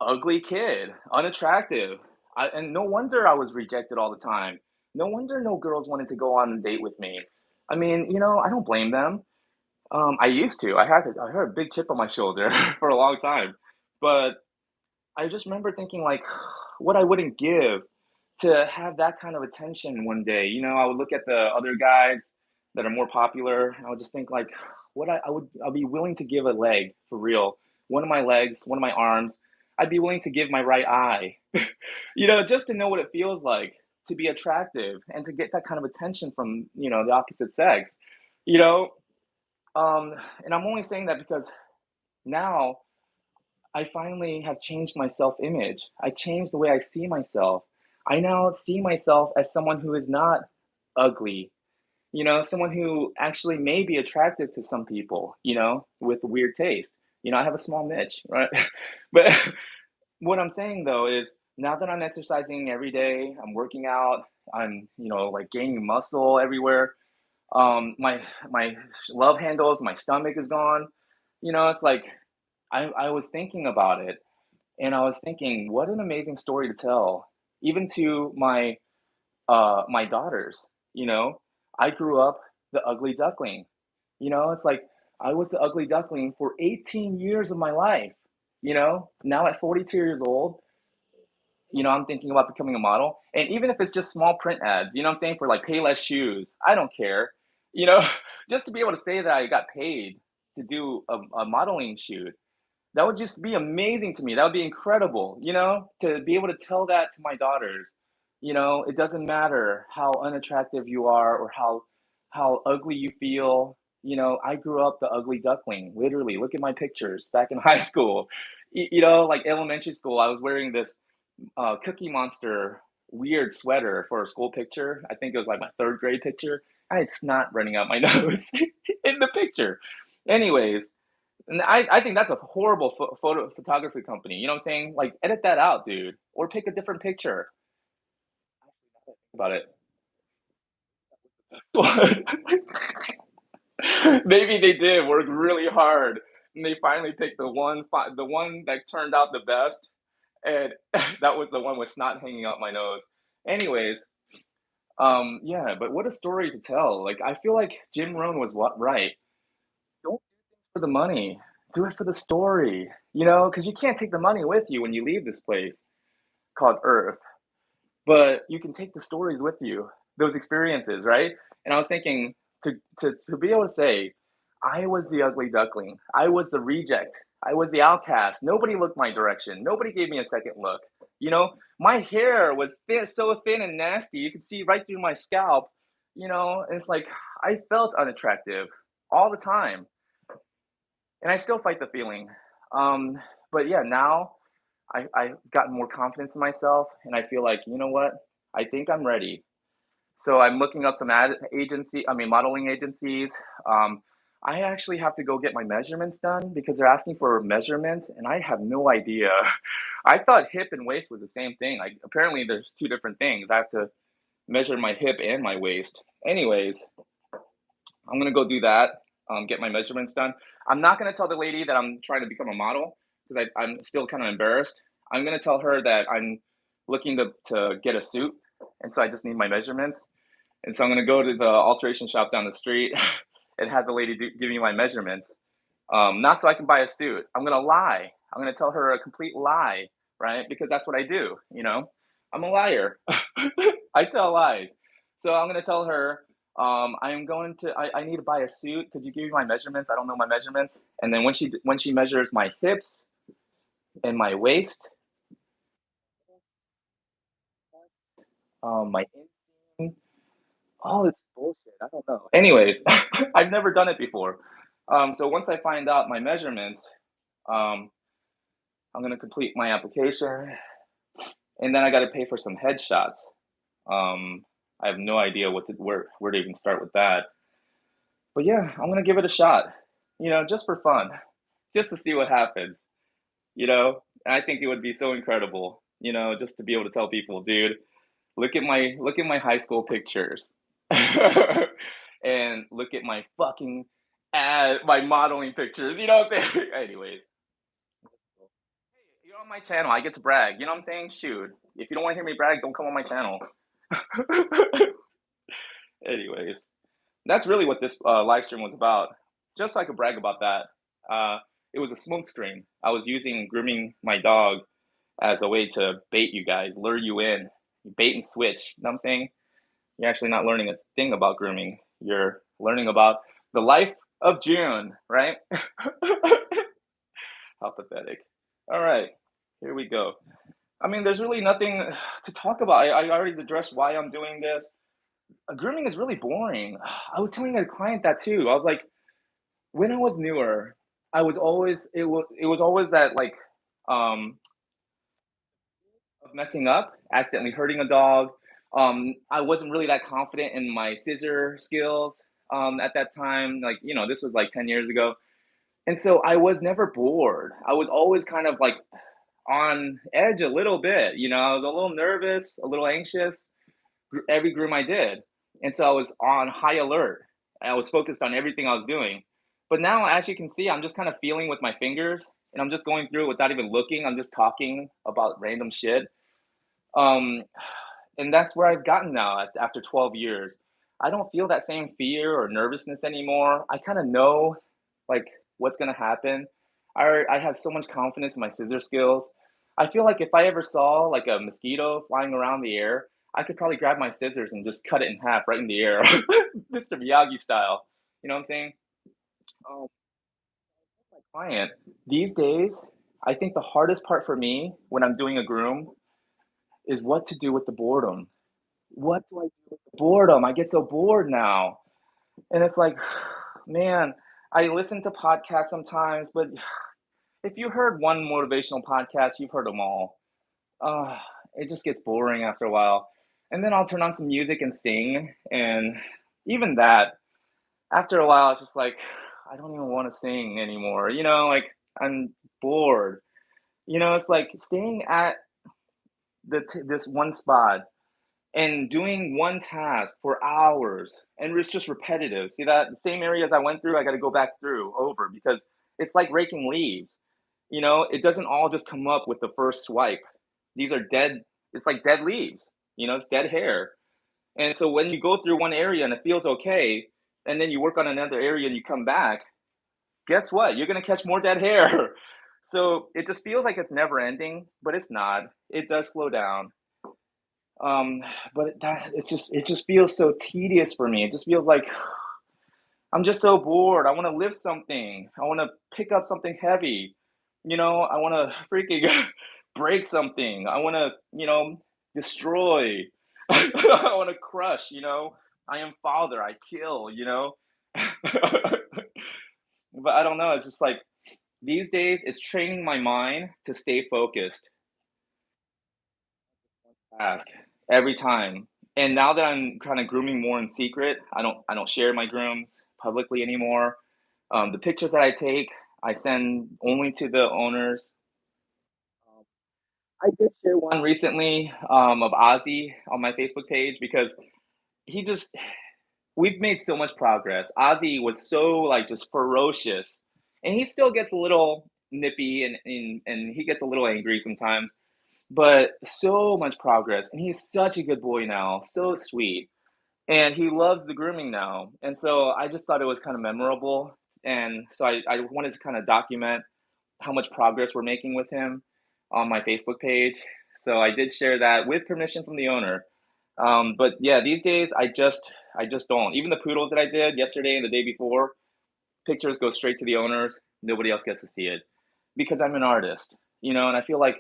ugly kid, unattractive. And no wonder I was rejected all the time. No wonder no girls wanted to go on a date with me. I mean, I don't blame them. I used to. I had a big chip on my shoulder for a long time. But I just remember thinking like what I wouldn't give to have that kind of attention one day. I would look at the other guys that are more popular, and I would just think like I'll be willing to give a leg for real. One of my legs, one of my arms. I'd be willing to give my right eye. Just to know what it feels like to be attractive and to get that kind of attention from, the opposite sex. You know, um and I'm only saying that because now I finally have changed my self image. I changed the way I see myself. I now see myself as someone who is not ugly, someone who actually may be attractive to some people, with weird taste. I have a small niche, right? But what I'm saying though is now that I'm exercising every day, I'm working out, I'm, like gaining muscle everywhere. My love handles, my stomach is gone. It's like I was thinking about it and I was thinking, what an amazing story to tell, even to my daughters. You know, I grew up the ugly duckling. It's like I was the ugly duckling for 18 years of my life. Now at 42 years old, I'm thinking about becoming a model. And even if it's just small print ads, what I'm saying, for like Payless shoes, I don't care. You know, just to be able to say that I got paid to do a modeling shoot, that would just be amazing to me. That would be incredible, to be able to tell that to my daughters. It doesn't matter how unattractive you are or how ugly you feel. I grew up the ugly duckling. Literally, look at my pictures back in high school. Like elementary school, I was wearing this Cookie Monster weird sweater for a school picture. I think it was like my third grade picture. I had snot running out my nose in the picture. Anyways, and I think that's a horrible photo photography company. You know what I'm saying? Like, edit that out, dude, or pick a different picture about it. Maybe they did work really hard, and they finally picked the one that turned out the best, and that was the one with snot hanging out my nose. Anyways, yeah, but what a story to tell. Like, I feel like Jim Rohn was right. Don't for the money. Do it for the story, because you can't take the money with you when you leave this place called Earth, but you can take the stories with you, those experiences, right? And I was thinking to be able to say, I was the ugly duckling, I was the reject, I was the outcast. Nobody looked my direction. Nobody gave me a second look. My hair was thin, so thin and nasty. You could see right through my scalp. And it's like I felt unattractive all the time and I still fight the feeling. Um, but yeah, now I've gotten more confidence in myself, and I feel like what, I think I'm ready. So I'm looking up some modeling agencies. Um, I actually have to go get my measurements done because they're asking for measurements, and I have no idea. I thought hip and waist was the same thing. Like apparently, there's two different things. I have to measure my hip and my waist. Anyways, I'm gonna go do that. Get my measurements done. I'm not gonna tell the lady that I'm trying to become a model because I'm still kind of embarrassed. I'm gonna tell her that I'm looking to get a suit, and so I just need my measurements. And so I'm gonna go to the alteration shop down the street and have the lady give me my measurements. Not so I can buy a suit. I'm gonna lie. I'm gonna tell her a complete lie, right? Because that's what I do. I'm a liar. I tell lies. So I'm gonna tell her, I need to buy a suit. Could you give me my measurements? I don't know my measurements. And then when she measures my hips and my waist, my inseam, all this bullshit. I don't know. Anyways, I've never done it before. So once I find out my measurements, um, I'm gonna complete my application, and then I got to pay for some headshots. I have no idea where to even start with that. But yeah, I'm gonna give it a shot. Just for fun, just to see what happens. you know? And I think it would be so incredible, just to be able to tell people, dude, look at my high school pictures. And look at my fucking my modeling pictures, you know what I'm saying? Anyways, you're on my channel, I get to brag, you know what I'm saying? Shoot. If you don't want to hear me brag, don't come on my channel. Anyways, that's really what this live stream was about. Just so I could brag about that. Uh, it was a smoke screen. I was using grooming my dog as a way to bait you guys, lure you in, bait and switch. You know what I'm saying? You're actually not learning a thing about grooming. You're learning about the life of June, right? How pathetic. All right, here we go. I mean, there's really nothing to talk about. I already addressed why I'm doing this. Grooming is really boring. I was telling a client that too. I was like, when I was newer, I was always it was always that like um of messing up, accidentally hurting a dog. I wasn't really that confident in my scissor skills at that time. Like, this was like 10 years ago. And so I was never bored. I was always kind of like on edge a little bit. I was a little nervous, a little anxious every groom I did. And so I was on high alert. I was focused on everything I was doing. But now, as you can see, I'm just kind of feeling with my fingers and I'm just going through it without even looking. I'm just talking about random shit. Um, and that's where I've gotten now after 12 years. I don't feel that same fear or nervousness anymore. I kind of know like what's gonna happen. I have so much confidence in my scissor skills. I feel like if I ever saw like a mosquito flying around the air, I could probably grab my scissors and just cut it in half right in the air, Mr. Miyagi style. You know what I'm saying? Um, my client these days, I think the hardest part for me when I'm doing a groom is what to do with the boredom. What do I do with the boredom? I get so bored now. And it's like, man, I listen to podcasts sometimes, but if you heard one motivational podcast, you've heard them all. Uh, it just gets boring after a while. And then I'll turn on some music and sing. And even that, after a while, it's just like, I don't even want to sing anymore. Like I'm bored. It's like staying at this one spot and doing one task for hours and it's just repetitive. See that the same areas I went through, I got to go back through over because it's like raking leaves. It doesn't all just come up with the first swipe. These are dead. It's like dead leaves. It's dead hair. And so when you go through one area and it feels okay, and then you work on another area and you come back, guess what? You're gonna catch more dead hair. So it just feels like it's never ending, but it's not. It does slow down. Um, but it just feels so tedious for me. It just feels like I'm just so bored. I want to lift something. I want to pick up something heavy. I want to freaking break something. I want to, destroy. I want to crush. I am father. I kill. But I don't know. It's just like these days, it's training my mind to stay focused. Ask every time. And now that I'm kind of grooming more in secret, I don't share my grooms publicly anymore. The pictures that I take, I send only to the owners. Um, I did share one recently of Ozzy on my Facebook page because he just we've made so much progress. Ozzy was so like just ferocious, and he still gets a little nippy and he gets a little angry sometimes, but so much progress. And he's such a good boy now, so sweet. And he loves the grooming now. And so I just thought it was kind of memorable. And so I wanted to kind of document how much progress we're making with him on my Facebook page. So I did share that with permission from the owner. But yeah, these days I just don't. Even the poodles that I did yesterday and the day before, pictures go straight to the owners. Nobody else gets to see it because I'm an artist. And I feel like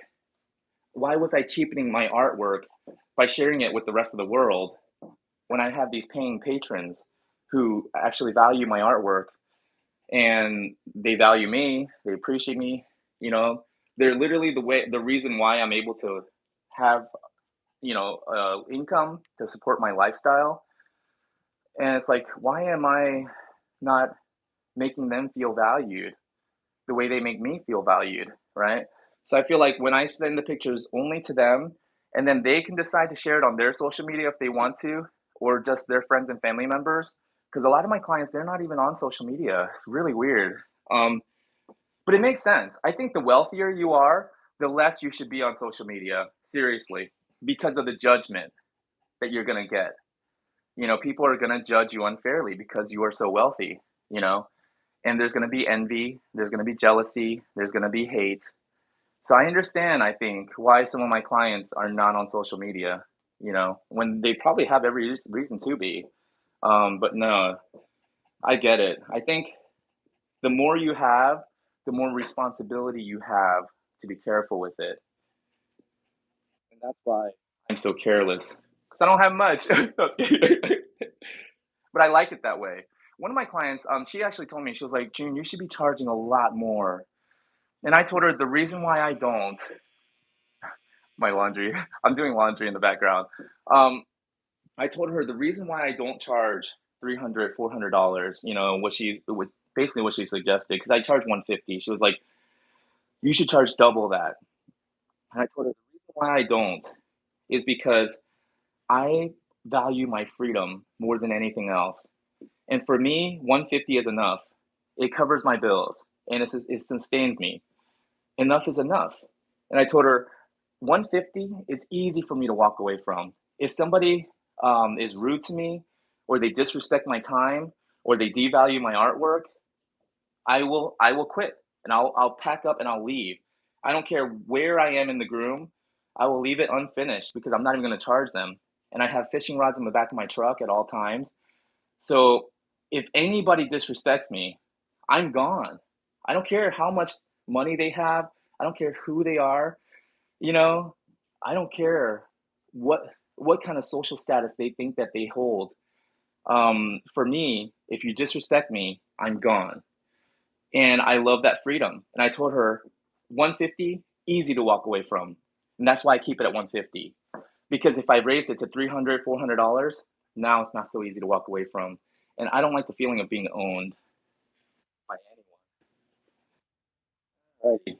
why was I cheapening my artwork by sharing it with the rest of the world when I have these paying patrons who actually value my artwork and they value me, they appreciate me, you know, they're literally the reason why I'm able to have, income to support my lifestyle. And it's like, why am I not making them feel valued the way they make me feel valued, right? So I feel like when I send the pictures only to them, and then they can decide to share it on their social media if they want to, or just their friends and family members. Because a lot of my clients, they're not even on social media. It's really weird. Um, but it makes sense. I think the wealthier you are, the less you should be on social media. Seriously, because of the judgment that you're gonna get. People are gonna judge you unfairly because you are so wealthy. You know, and there's gonna be envy, there's gonna be jealousy, there's gonna be hate. So I understand, I think, why some of my clients are not on social media, when they probably have every reason to be. But no, I get it. I think the more you have, the more responsibility you have to be careful with it. And that's why I'm so careless, because I don't have much. But I like it that way. One of my clients, she actually told me, she was like, June, you should be charging a lot more. And I told her the reason why I don't, my laundry, I'm doing laundry in the background. Um, I told her the reason why I don't charge $300, $400, it was basically what she suggested, because I charge 150. She was like, you should charge double that. And I told her the reason why I don't is because I value my freedom more than anything else. And for me, 150 is enough. It covers my bills and it sustains me. Enough is enough. And I told her 150 is easy for me to walk away from. If somebody is rude to me, or they disrespect my time, or they devalue my artwork, I will quit, and I'll pack up and I'll leave. I don't care where I am in the groom. I will leave it unfinished because I'm not even going to charge them. And I have fishing rods in the back of my truck at all times. So if anybody disrespects me, I'm gone. I don't care how much money they have. I don't care who they are. You know, I don't care what what kind of social status they think that they hold. For me, if you disrespect me, I'm gone. And I love that freedom. And I told her 150, easy to walk away from. And that's why I keep it at 150. Because if I raised it to 300, $400, now it's not so easy to walk away from. And I don't like the feeling of being owned by anyone. Right.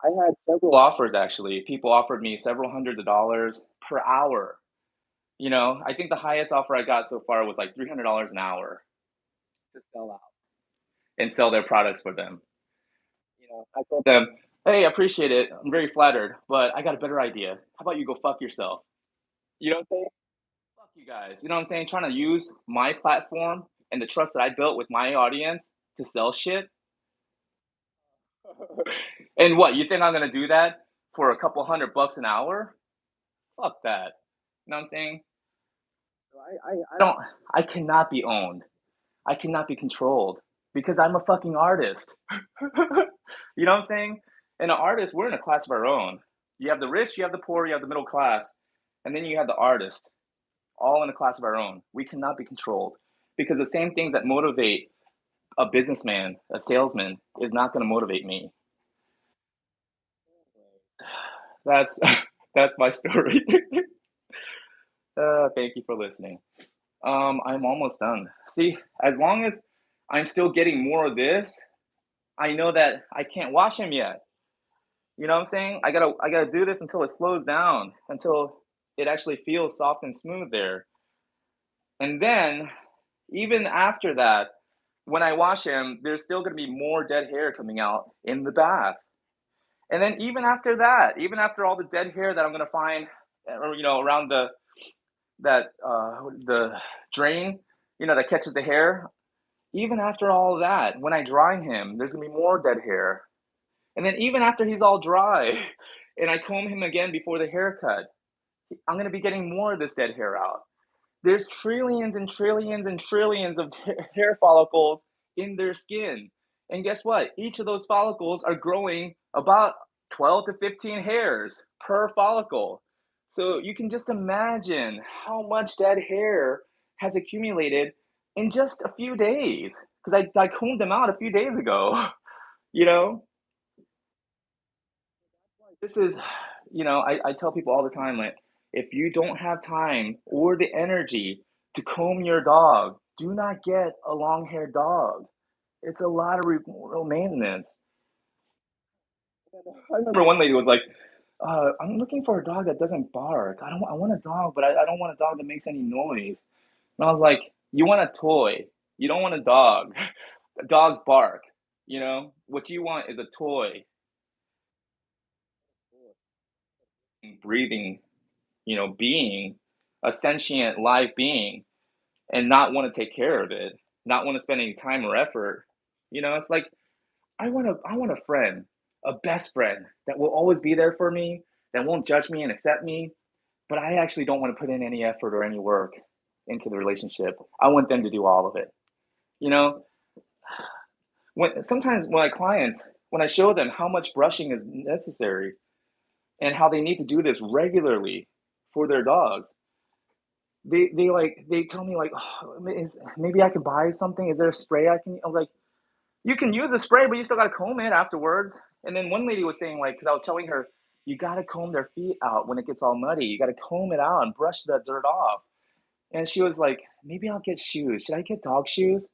I had several offers actually. People offered me several hundreds of dollars per hour. I think the highest offer I got so far was like $300 an hour to sell out and sell their products for them. I told them, "Hey, I appreciate it. I'm very flattered, but I got a better idea. How about you go fuck yourself?" You know what I'm saying? Fuck you guys. You know what I'm saying? Trying to use my platform and the trust that I built with my audience to sell shit. And what, you think I'm gonna do that for a couple $100 an hour? Fuck that. You know what I'm saying? So I don't I cannot be owned. I cannot be controlled because I'm a fucking artist. You know what I'm saying? And an artist, we're in a class of our own. You have the rich, you have the poor, you have the middle class, and then you have the artist, all in a class of our own. We cannot be controlled because the same things that motivate a businessman, a salesman, is not going to motivate me. That's that's my story. Thank you for listening. I'm almost done. See, as long as I'm still getting more of this, I know that I can't wash him yet. You know what I'm saying? I gotta do this until it slows down, until it actually feels soft and smooth there. And then, even after that, when I wash him, there's still gonna be more dead hair coming out in the bath. And then even after that, even after all the dead hair that I'm gonna find, or around the drain, that catches the hair. Even after all of that, when I dry him, there's gonna be more dead hair. And then even after he's all dry, and I comb him again before the haircut, I'm gonna be getting more of this dead hair out. There's trillions and trillions and trillions of hair follicles in their skin. And guess what? Each of those follicles are growing about 12 to 15 hairs per follicle. So you can just imagine how much dead hair has accumulated in just a few days. Because I combed them out a few days ago, you know? This is, I tell people all the time, like, if you don't have time or the energy to comb your dog, do not get a long haired dog. It's a lot of real maintenance. I remember one lady was like, I'm looking for a dog that doesn't bark. I want a dog, but I don't want a dog that makes any noise. And I was like, you want a toy. You don't want a dog. Dogs bark, you know? What you want is a toy, breathing, being, a sentient live being, and not want to take care of it, not want to spend any time or effort. It's like I want a friend, a best friend that will always be there for me, that won't judge me and accept me, but I actually don't want to put in any effort or any work into the relationship. I want them to do all of it. You know, when sometimes when my clients, when I show them how much brushing is necessary and how they need to do this regularly for their dogs, they tell me like, oh, maybe I could buy something. Is there a spray I can? I was like, you can use a spray, but you still gotta comb it afterwards. And then one lady was saying like, because I was telling her, you gotta comb their feet out when it gets all muddy. You gotta comb it out and brush the dirt off. And she was like, maybe I'll get shoes. Should I get dog shoes?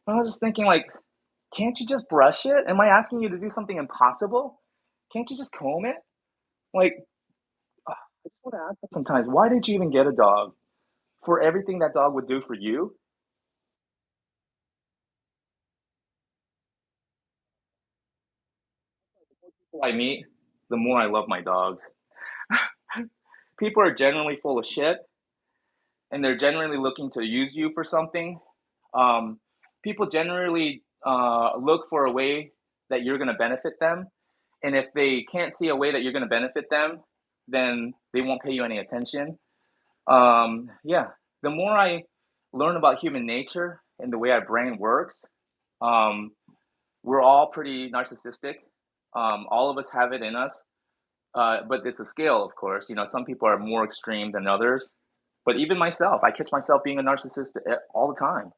And I was just thinking like, can't you just brush it? Am I asking you to do something impossible? Can't you just comb it? Like, I just want to ask them sometimes, why did you even get a dog? For everything that dog would do for you? The more people I meet, the more I love my dogs. People are generally full of shit and they're generally looking to use you for something. Um, People generally look for a way that you're going to benefit them. And if they can't see a way that you're going to benefit them, then they won't pay you any attention. Yeah, the more I learn about human nature and the way our brain works, um, we're all pretty narcissistic. All of us have it in us, but it's a scale, of course. Some people are more extreme than others. But even myself, I catch myself being a narcissist all the time.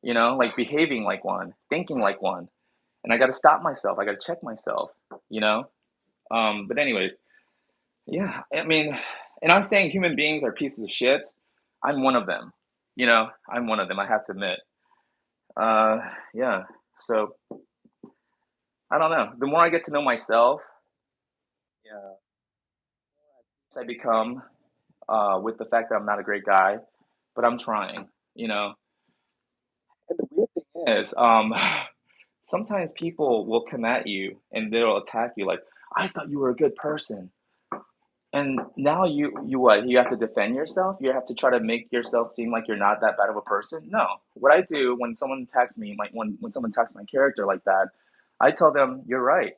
Like behaving like one, thinking like one, and I got to stop myself. I got to check myself. You know. But anyways, yeah. I mean, and I'm saying human beings are pieces of shit. I'm one of them. I'm one of them. I have to admit. Uh, yeah. So I don't know. The more I get to know myself, yeah, I become with the fact that I'm not a great guy, but I'm trying. You know. And the weird thing is, sometimes people will come at you and they'll attack you like, I thought you were a good person. And now you what? You have to defend yourself? You have to try to make yourself seem like you're not that bad of a person? No. What I do when someone attacks me, like when someone attacks my character like that, I tell them, you're right.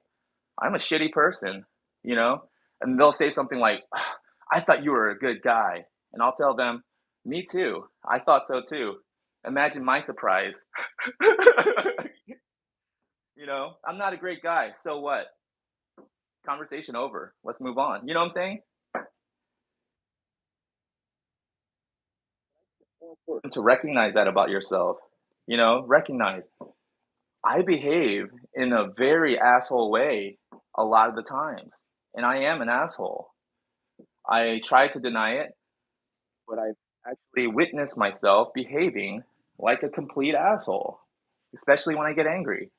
I'm a shitty person, you know? And they'll say something like, "Ah, I thought you were a good guy." And I'll tell them, me too. I thought so too. Imagine my surprise. I'm not a great guy. So what? Conversation over. Let's move on. You know what I'm saying? Important to recognize that about yourself. Recognize I behave in a very asshole way a lot of the times. And I am an asshole. I try to deny it, but I've actually witnessed myself behaving like a complete asshole, especially when I get angry.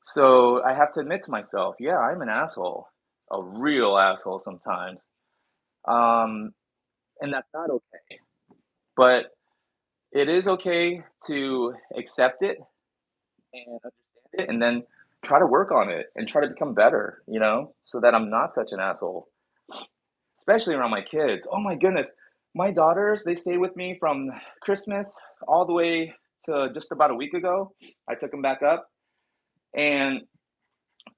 So I have to admit to myself, yeah, I'm an asshole, a real asshole sometimes. Um, and that's not okay. But it is okay to accept it and understand it and then try to work on it and try to become better, so that I'm not such an asshole, especially around my kids. Oh my goodness. My daughters, they stayed with me from Christmas all the way to just about a week ago. I took them back up and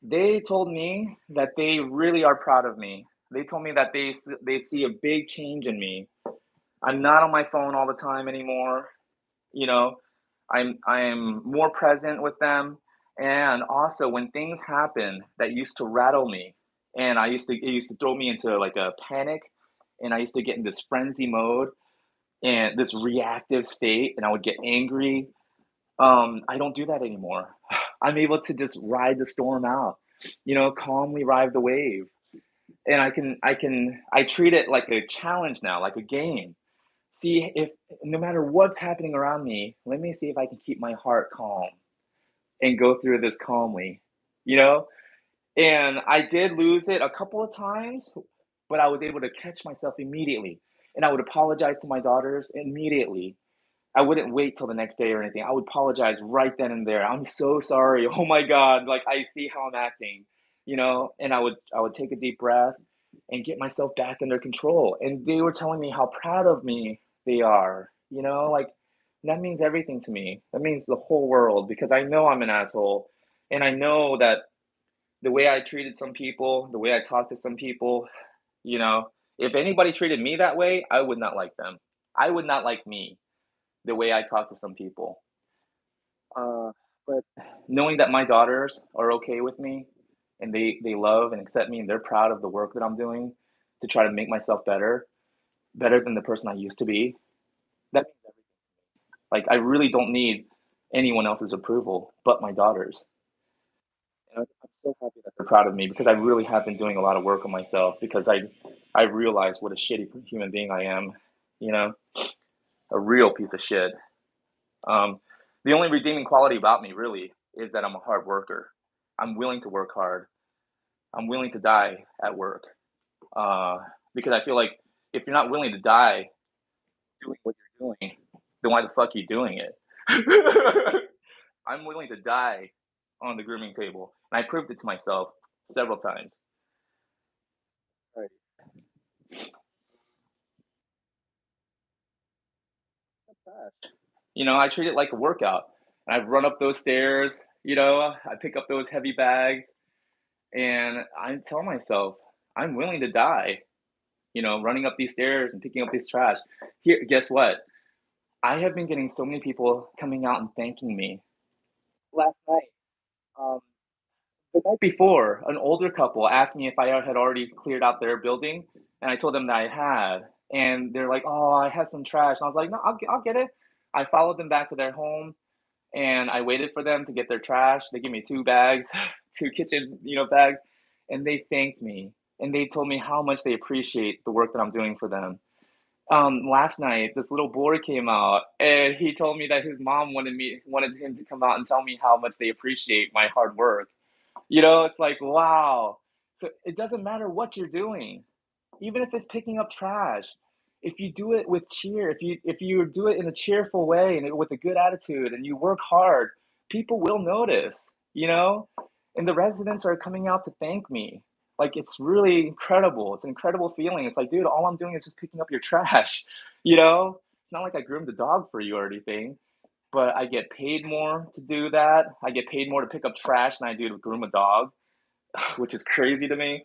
they told me that they really are proud of me. They told me that they see a big change in me. I'm not on my phone all the time anymore. You know, I'm more present with them. And also when things happen that used to rattle me and it used to throw me into like a panic and I used to get in this frenzy mode and this reactive state and I would get angry. I don't do that anymore. I'm able to just ride the storm out, calmly ride the wave. And I treat it like a challenge now, like a game. See if no matter what's happening around me, let me see if I can keep my heart calm and go through this calmly. You know, And I did lose it a couple of times, but I was able to catch myself immediately. And I would apologize to my daughters immediately. I wouldn't wait till the next day or anything. I would apologize right then and there. I'm so sorry. Oh my God. Like I see how I'm acting, and I would take a deep breath and get myself back under control. And they were telling me how proud of me they are, like that means everything to me. That means the whole world because I know I'm an asshole. And I know that the way I treated some people, the way I talked to some people, you know, if anybody treated me that way, I would not like them. I would not like me the way I talk to some people. Uh, but knowing that my daughters are okay with me and they love and accept me and they're proud of the work that I'm doing to try to make myself better than the person I used to be, that like I really don't need anyone else's approval but my daughters. And I'm so happy that they're proud of me because I really have been doing a lot of work on myself because I realize what a shitty human being I am, you know, a real piece of shit. Um, the only redeeming quality about me really is that I'm a hard worker. I'm willing to work hard. I'm willing to die at work uh, because I feel like if you're not willing to die doing what you're doing, then why the fuck are you doing it? I'm willing to die on the grooming table, and I proved it to myself several times. Right. I treat it like a workout. I run up those stairs, I pick up those heavy bags, and I tell myself, I'm willing to die, running up these stairs and picking up this trash. Here, guess what? I have been getting so many people coming out and thanking me. Last night, um, the night before, an older couple asked me if I had already cleared out their building, and I told them that I had. And they're like, "Oh, I had some trash." And I was like, "No, I'll get it." I followed them back to their home, and I waited for them to get their trash. They gave me 2 bags, 2 kitchen, bags, and they thanked me, and they told me how much they appreciate the work that I'm doing for them. Last night, this little boy came out, and he told me that his mom wanted him to come out and tell me how much they appreciate my hard work. It's like, wow. So it doesn't matter what you're doing, even if it's picking up trash. If you do it with cheer, if you do it in a cheerful way and with a good attitude and you work hard, people will notice, And the residents are coming out to thank me. Like it's really incredible. It's an incredible feeling. It's like, dude, all I'm doing is just picking up your trash, It's not like I groomed a dog for you or anything, but I get paid more to do that. I get paid more to pick up trash than I do to groom a dog, which is crazy to me.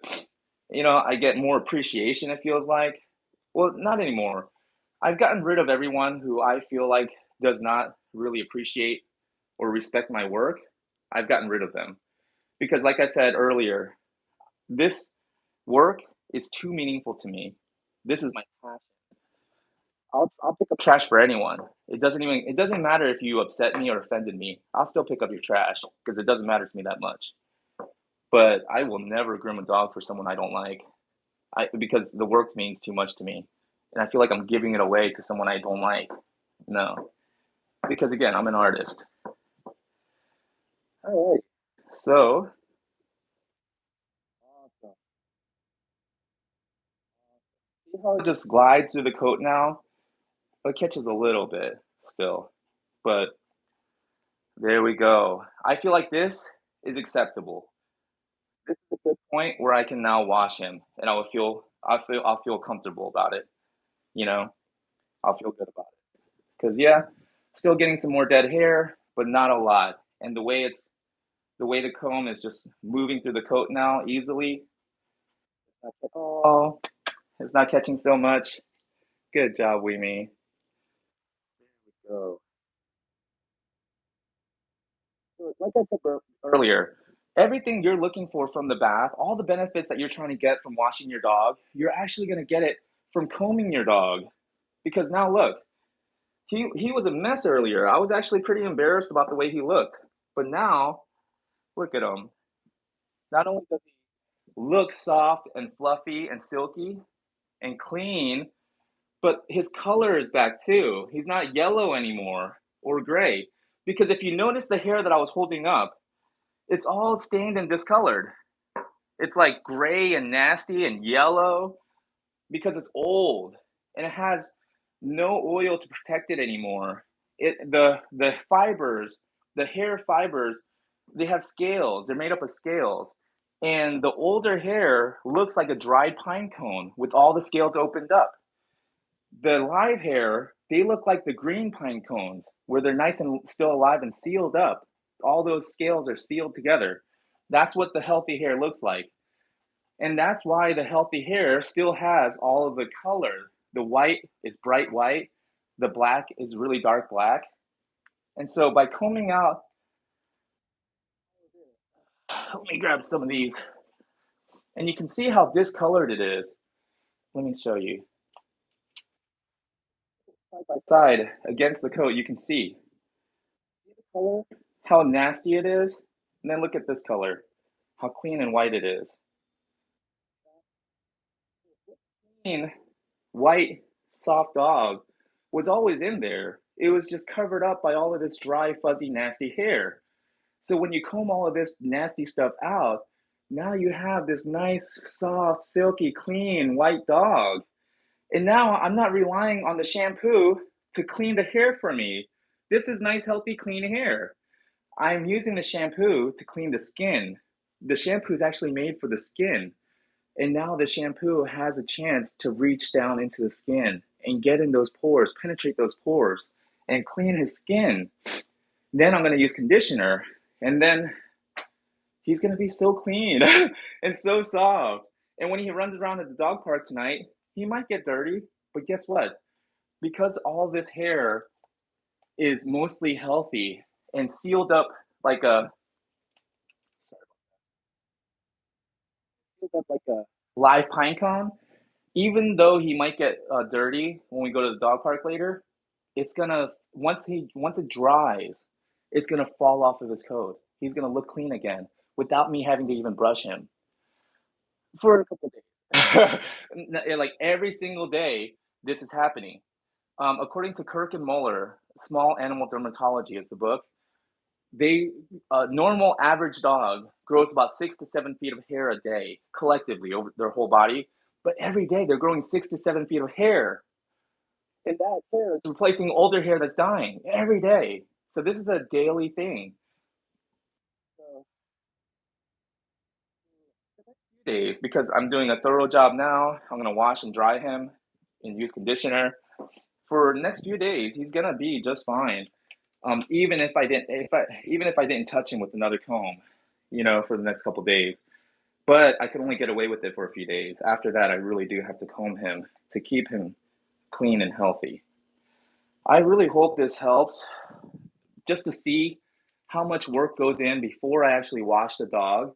I get more appreciation, it feels like. Well, not anymore. I've gotten rid of everyone who I feel like does not really appreciate or respect my work. I've gotten rid of them because, like I said earlier, this work is too meaningful to me. This is my passion. I'll pick up trash for anyone. It doesn't matter if you upset me or offended me. I'll still pick up your trash because it doesn't matter to me that much. But I will never groom a dog for someone I don't like. Because the work means too much to me, and I feel like I'm giving it away to someone I don't like. No, because again, I'm an artist. All right. So see how it just glides through the coat now. It catches a little bit still, but there we go. I feel like this is acceptable. This is a good point where I can now wash him, and I'll feel comfortable about it. You know, I'll feel good about it. Cause yeah, still getting some more dead hair, but not a lot. And the way the comb is just moving through the coat now easily. Oh, it's not catching so much. Good job, Weemy. So, like I said earlier, everything you're looking for from the bath, all the benefits that you're trying to get from washing your dog, you're actually going to get it from combing your dog. Because now look, he was a mess earlier. I was actually pretty embarrassed about the way he looked. But now, look at him. Not only does he look soft and fluffy and silky and clean, but his color is back too. He's not yellow anymore or gray. Because if you notice the hair that I was holding up, it's all stained and discolored. It's like gray and nasty and yellow because it's old and it has no oil to protect it anymore. The fibers, the hair fibers, they have scales. They're made up of scales. And the older hair looks like a dried pine cone with all the scales opened up. The live hair, they look like the green pine cones where they're nice and still alive and sealed up. All those scales are sealed together. That's what the healthy hair looks like. And that's why the healthy hair still has all of the color. The white is bright white, the black is really dark black. And so by combing out, let me grab some of these, and you can see how discolored it is. Let me show you. Side by side against the coat, you can see the color, how nasty it is. And then look at this color, how clean and white it is. Clean, white, soft dog was always in there. It was just covered up by all of this dry, fuzzy, nasty hair. So when you comb all of this nasty stuff out, now you have this nice, soft, silky, clean, white dog. And now I'm not relying on the shampoo to clean the hair for me. This is nice, healthy, clean hair. I'm using the shampoo to clean the skin. The shampoo is actually made for the skin. And now the shampoo has a chance to reach down into the skin and get in those pores, penetrate those pores, and clean his skin. Then I'm going to use conditioner, and then he's going to be so clean and so soft. And when he runs around at the dog park tonight, he might get dirty, but guess what? Because all this hair is mostly healthy and sealed up like a sorry, sealed up like a live pine cone, even though he might get dirty when we go to the dog park later, it's gonna once it dries, it's gonna fall off of his coat. He's gonna look clean again without me having to even brush him for a couple of days. Like every single day, this is happening. According to Kirk and Muller, Small Animal Dermatology is the book. They a normal average dog grows about 6 to 7 feet of hair a day collectively over their whole body, but every day they're growing 6 to 7 feet of hair, and that hair is replacing older hair that's dying every day. So this is a daily thing. So days because I'm doing a thorough job now. I'm gonna wash and dry him and use conditioner. For the next few days, he's gonna be just fine. Even if I didn't touch him with another comb, for the next couple days. But I could only get away with it for a few days. After that, I really do have to comb him to keep him clean and healthy. I really hope this helps just to see how much work goes in before I actually wash the dog,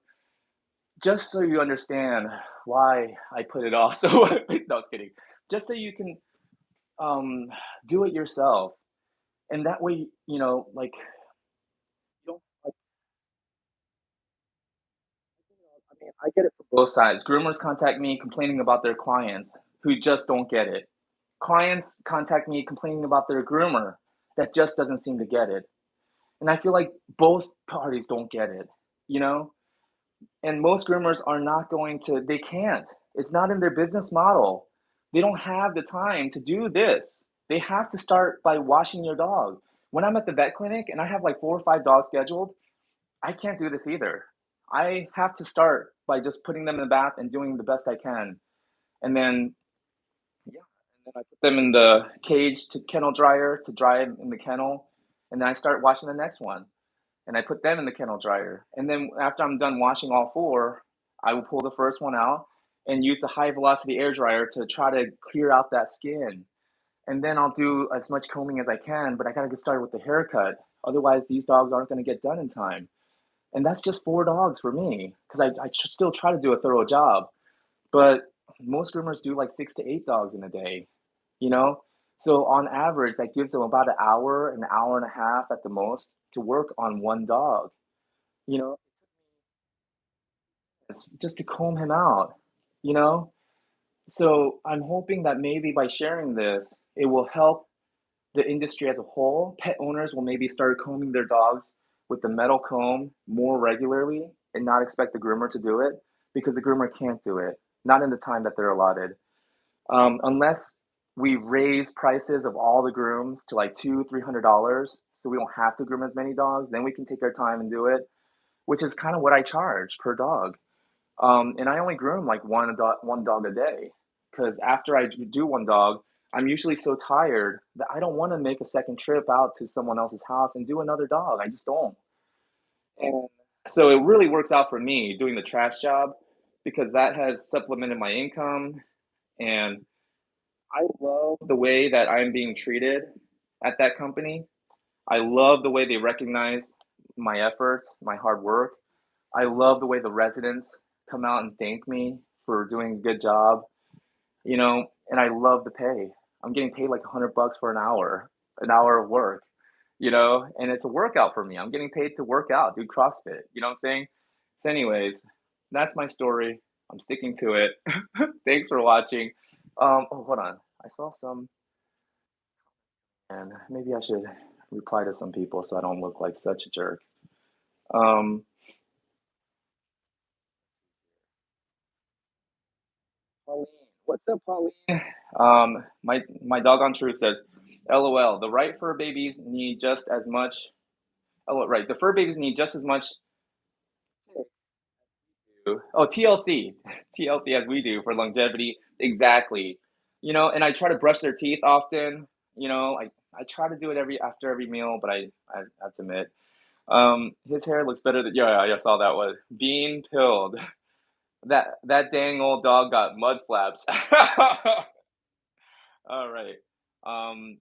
just so you understand why I put it off. So, no, I was kidding. Just so you can um, do it yourself. And that way, like, you don't, like, I mean, I get it from both sides. Groomers contact me complaining about their clients who just don't get it. Clients contact me complaining about their groomer that just doesn't seem to get it. And I feel like both parties don't get it, you know? And most groomers are not going to, they can't. It's not in their business model. They don't have the time to do this. They have to start by washing your dog. When I'm at the vet clinic and I have like 4 or 5 dogs scheduled, I can't do this either. I have to start by just putting them in the bath and doing the best I can. And then, yeah, and then I put them in the cage to kennel dryer to dry them in the kennel. And then I start washing the next one and I put them in the kennel dryer. And then after I'm done washing all 4, I will pull the first one out and use the high velocity air dryer to try to clear out that skin. And then I'll do as much combing as I can, but I gotta get started with the haircut. Otherwise, these dogs aren't gonna get done in time. And that's just 4 dogs for me because I still try to do a thorough job. But most groomers do like 6 to 8 dogs in a day, you know? So on average, that gives them about an hour and a half at the most to work on one dog, you know? It's just to comb him out, you know? So I'm hoping that maybe by sharing this, it will help the industry as a whole. Pet owners will maybe start combing their dogs with the metal comb more regularly and not expect the groomer to do it. because the groomer can't do it, not in the time that they're allotted. Unless we raise prices of all the grooms to like $200-300, so we don't have to groom as many dogs, then we can take our time and do it, which is kind of what I charge per dog. And I only groom like one dog a day, because after I do one dog, I'm usually so tired that I don't want to make a second trip out to someone else's house and do another dog. I just don't. And so it really works out for me doing the trash job, because that has supplemented my income. And I love the way that I'm being treated at that company. I love the way they recognize my efforts, my hard work. I love the way the residents come out and thank me for doing a good job, and I love the pay. I'm getting paid like $100 for an hour of work, and it's a workout for me. I'm getting paid to work out, do CrossFit, you know what I'm saying? So, anyways, that's my story. I'm sticking to it. Thanks for watching. Oh, hold on. I saw some, and maybe I should reply to some people so I don't look like such a jerk. Um, Pauline, what's up, Pauline? My doggone truth says, LOL. The right fur babies need just as much. Oh, right. The fur babies need just as much. Oh, TLC as we do for longevity. Exactly. And I try to brush their teeth often. I try to do it after every meal, but I have to admit, his hair looks better than, yeah, I saw that one. Being pilled. That dang old dog got mud flaps. All right. Um,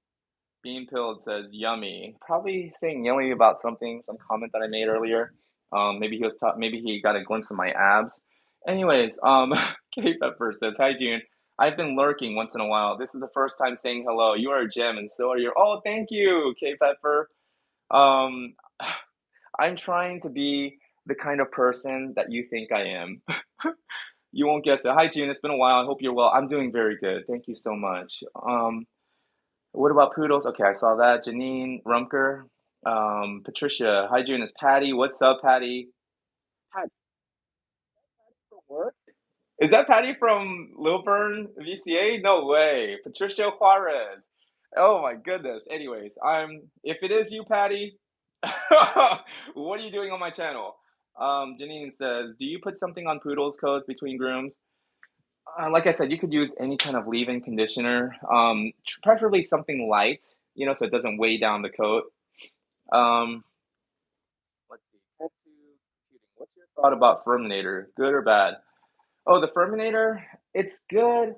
Being pilled says yummy. Probably saying yummy about some comment that I made earlier. Maybe he got a glimpse of my abs. Anyways, K Pepper says, "Hi June. I've been lurking once in a while. This is the first time saying hello. You are a gem, and so are you. Oh, thank you, K Pepper. Um, I'm trying to be the kind of person that you think I am. You won't guess it. Hi June. It's been a while. I hope you're well. I'm doing very good. Thank you so much. What about poodles? Okay, I saw that. Janine Rumker. Patricia. Hi, June. It's Patty. What's up, Patty? Patty from work? Is that Patty from Lilburn, VCA? No way. Patricia Juarez. Oh my goodness. Anyways, if it is you, Patty, what are you doing on my channel? Janine says, do you put something on poodles' coats between grooms? Like I said, you could use any kind of leave-in conditioner, preferably something light, so it doesn't weigh down the coat. Um, let's see. Pet food computing. What's your thought about Furminator? Good or bad? Oh, the Furminator, it's good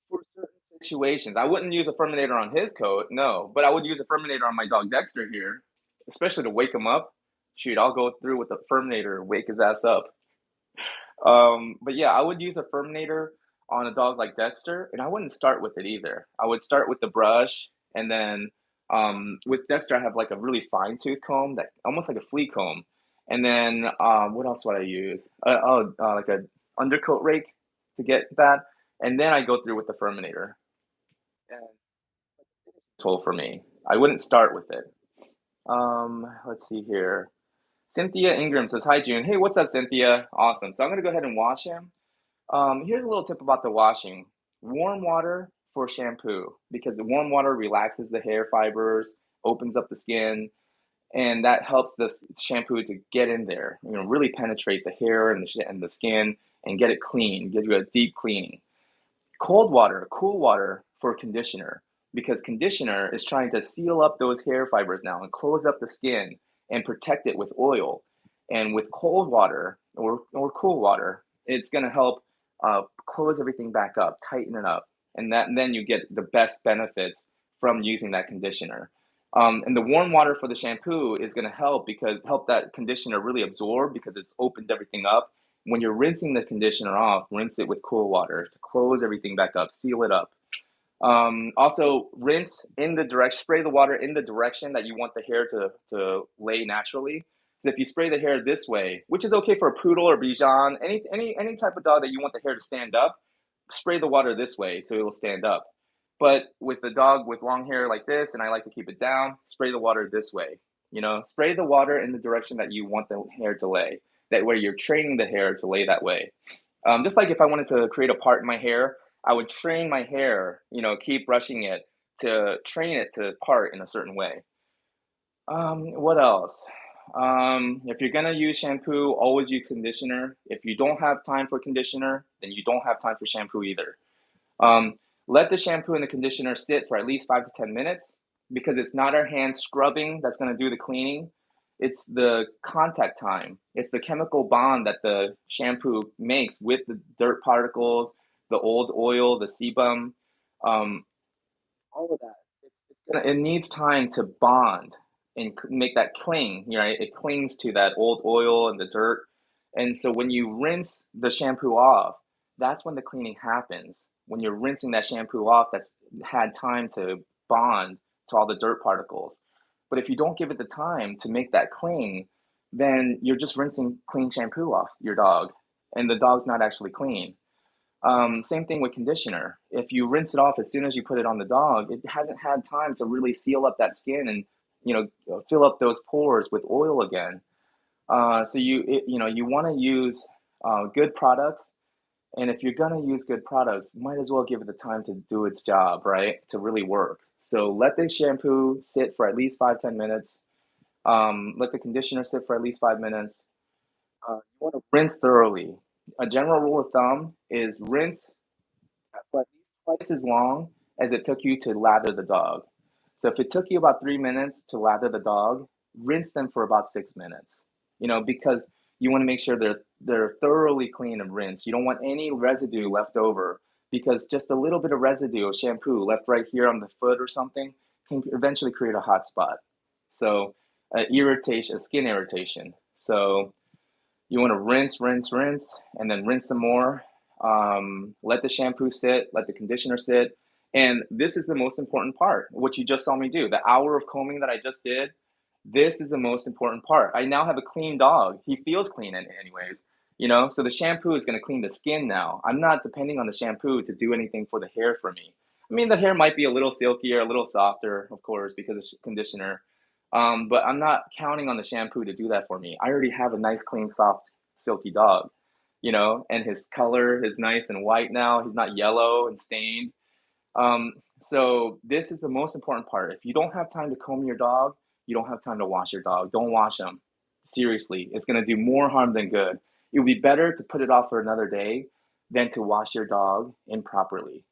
for certain situations. I wouldn't use a Furminator on his coat, no, but I would use a Furminator on my dog Dexter here, especially to wake him up. Shoot, I'll go through with the Furminator, wake his ass up. But yeah, I would use a Furminator on a dog like Dexter, and I wouldn't start with it either. I would start with the brush, and then with Dexter, I have like a really fine tooth comb that almost like a flea comb. And then what else would I use? Like a undercoat rake to get that, and then I go through with the Furminator. And tool for me. I wouldn't start with it. Let's see here. Cynthia Ingram says, "Hi June. Hey, what's up, Cynthia? Awesome. So I'm gonna go ahead and wash him. Here's a little tip about the washing. Warm water for shampoo, because the warm water relaxes the hair fibers, opens up the skin, and that helps the shampoo to get in there, really penetrate the hair and the skin and get it clean, give you a deep cleaning. Cold water, cool water for conditioner, because conditioner is trying to seal up those hair fibers now and close up the skin and protect it with oil. And with cold water or cool water, it's going to help close everything back up, tighten it up, and then you get the best benefits from using that conditioner. And the warm water for the shampoo is going to help that conditioner really absorb, because it's opened everything up. When you're rinsing the conditioner off, rinse it with cool water to close everything back up, seal it up. Also, spray the water in the direction that you want the hair to lay naturally. So if you spray the hair this way, which is okay for a poodle or Bichon, any type of dog that you want the hair to stand up, spray the water this way so it will stand up. But with the dog with long hair like this, and I like to keep it down, spray the water this way. Spray the water in the direction that you want the hair to lay. that where you're training the hair to lay that way. Just like if I wanted to create a part in my hair, I would train my hair, keep brushing it to train it to part in a certain way. What else? If you're gonna use shampoo, always use conditioner. If you don't have time for conditioner, then you don't have time for shampoo either. Um, Let the shampoo and the conditioner sit for at least 5 to 10 minutes because it's not our hands scrubbing that's going to do the cleaning. It's the contact time. It's the chemical bond that the shampoo makes with the dirt particles, the old oil, the sebum, um, all of that. It needs time to bond and make that cling, right? It clings to that old oil and the dirt. And so when you rinse the shampoo off, that's when the cleaning happens. When you're rinsing that shampoo off, that's had time to bond to all the dirt particles. But if you don't give it the time to make that cling, then you're just rinsing clean shampoo off your dog, and the dog's not actually clean. Same thing with conditioner. If you rinse it off as soon as you put it on the dog, it hasn't had time to really seal up that skin and fill up those pores with oil again. So you want to use good products, and if you're gonna use good products, might as well give it the time to do its job, right? To really work. So let the shampoo sit for at least 5 to 10 minutes. Let the conditioner sit for at least 5 minutes. You want to rinse thoroughly. A general rule of thumb is rinse for at least twice as long as it took you to lather the dog. So if it took you about 3 minutes to lather the dog, rinse them for about 6 minutes. Because you want to make sure they're thoroughly clean and rinsed. You don't want any residue left over because just a little bit of residue of shampoo left right here on the foot or something can eventually create a hot spot. So, irritation, skin irritation. So you want to rinse, rinse, rinse, and then rinse some more. Let the shampoo sit, let the conditioner sit. And this is the most important part, what you just saw me do. The hour of combing that I just did, this is the most important part. I now have a clean dog. He feels clean anyways, So the shampoo is going to clean the skin now. I'm not depending on the shampoo to do anything for the hair for me. I mean, the hair might be a little silkier, a little softer, of course, because of conditioner. But I'm not counting on the shampoo to do that for me. I already have a nice, clean, soft, silky dog, and his color is nice and white now. He's not yellow and stained. So this is the most important part. If you don't have time to comb your dog, you don't have time to wash your dog. Don't wash him. Seriously, it's going to do more harm than good. It would be better to put it off for another day than to wash your dog improperly.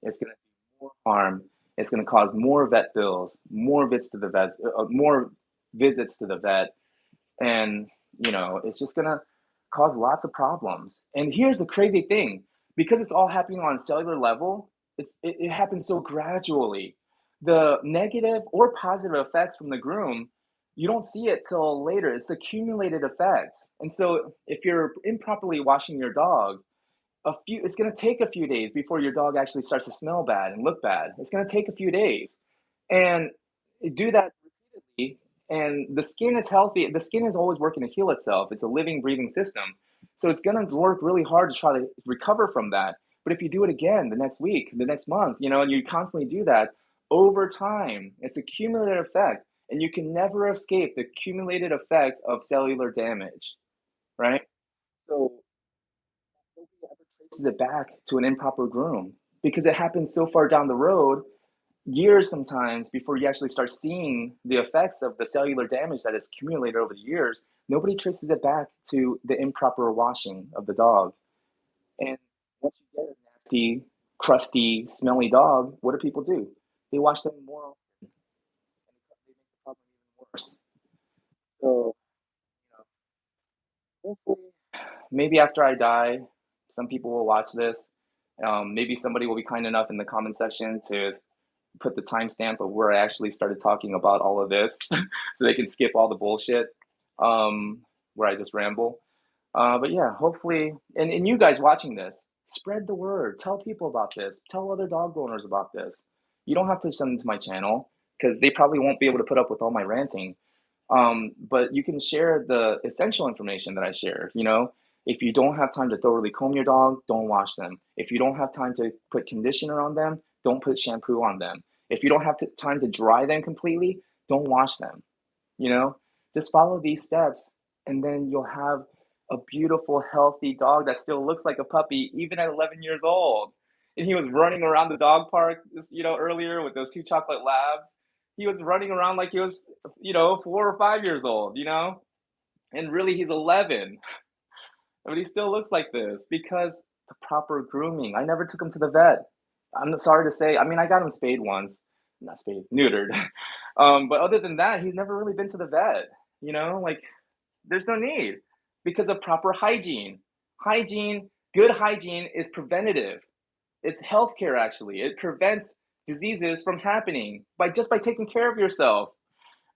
It's going to do more harm. It's going to cause more vet bills, more visits to the vet, and it's just going to cause lots of problems. And here's the crazy thing, because it's all happening on a cellular level, it happens so gradually. The negative or positive effects from the groom, you don't see it till later. It's accumulated effects. And so if you're improperly washing your dog, it's going to take a few days before your dog actually starts to smell bad and look bad. It's going to take a few days. And do that repeatedly, and the skin is healthy. The skin is always working to heal itself. It's a living, breathing system. So it's going to work really hard to try to recover from that. But if you do it again the next week, the next month, and you constantly do that over time, it's a cumulative effect. And you can never escape the accumulated effect of cellular damage, right? So nobody ever traces it back to an improper groom because it happens so far down the road, years sometimes, before you actually start seeing the effects of the cellular damage that has accumulated over the years. Nobody traces it back to the improper washing of the dog. And once you get a nasty, crusty, smelly dog, what do people do? They wash them more often, and they make the problem even worse. So, hopefully, maybe after I die, some people will watch this. Maybe somebody will be kind enough in the comment section to put the timestamp of where I actually started talking about all of this so they can skip all the bullshit where I just ramble. But yeah, hopefully, and you guys watching this, spread the word. Tell people about this. Tell other dog owners about this. You don't have to send them to my channel because they probably won't be able to put up with all my ranting. But you can share the essential information that I shared. If you don't have time to thoroughly comb your dog, don't wash them. If you don't have time to put conditioner on them, don't put shampoo on them. If you don't have time to dry them completely, don't wash them. You know, just follow these steps, and then you'll have a beautiful, healthy dog that still looks like a puppy even at 11 years old. And he was running around the dog park, earlier with those two chocolate labs. He was running around like he was, 4 or 5 years old, and really he's 11, but he still looks like this because the proper grooming. I never took him to the vet. I'm sorry to say. I mean, I got him spayed once, not spayed, neutered. But other than that, he's never really been to the vet. Like there's no need because of proper hygiene. Hygiene, good hygiene is preventative. It's healthcare actually. It prevents diseases from happening by taking care of yourself.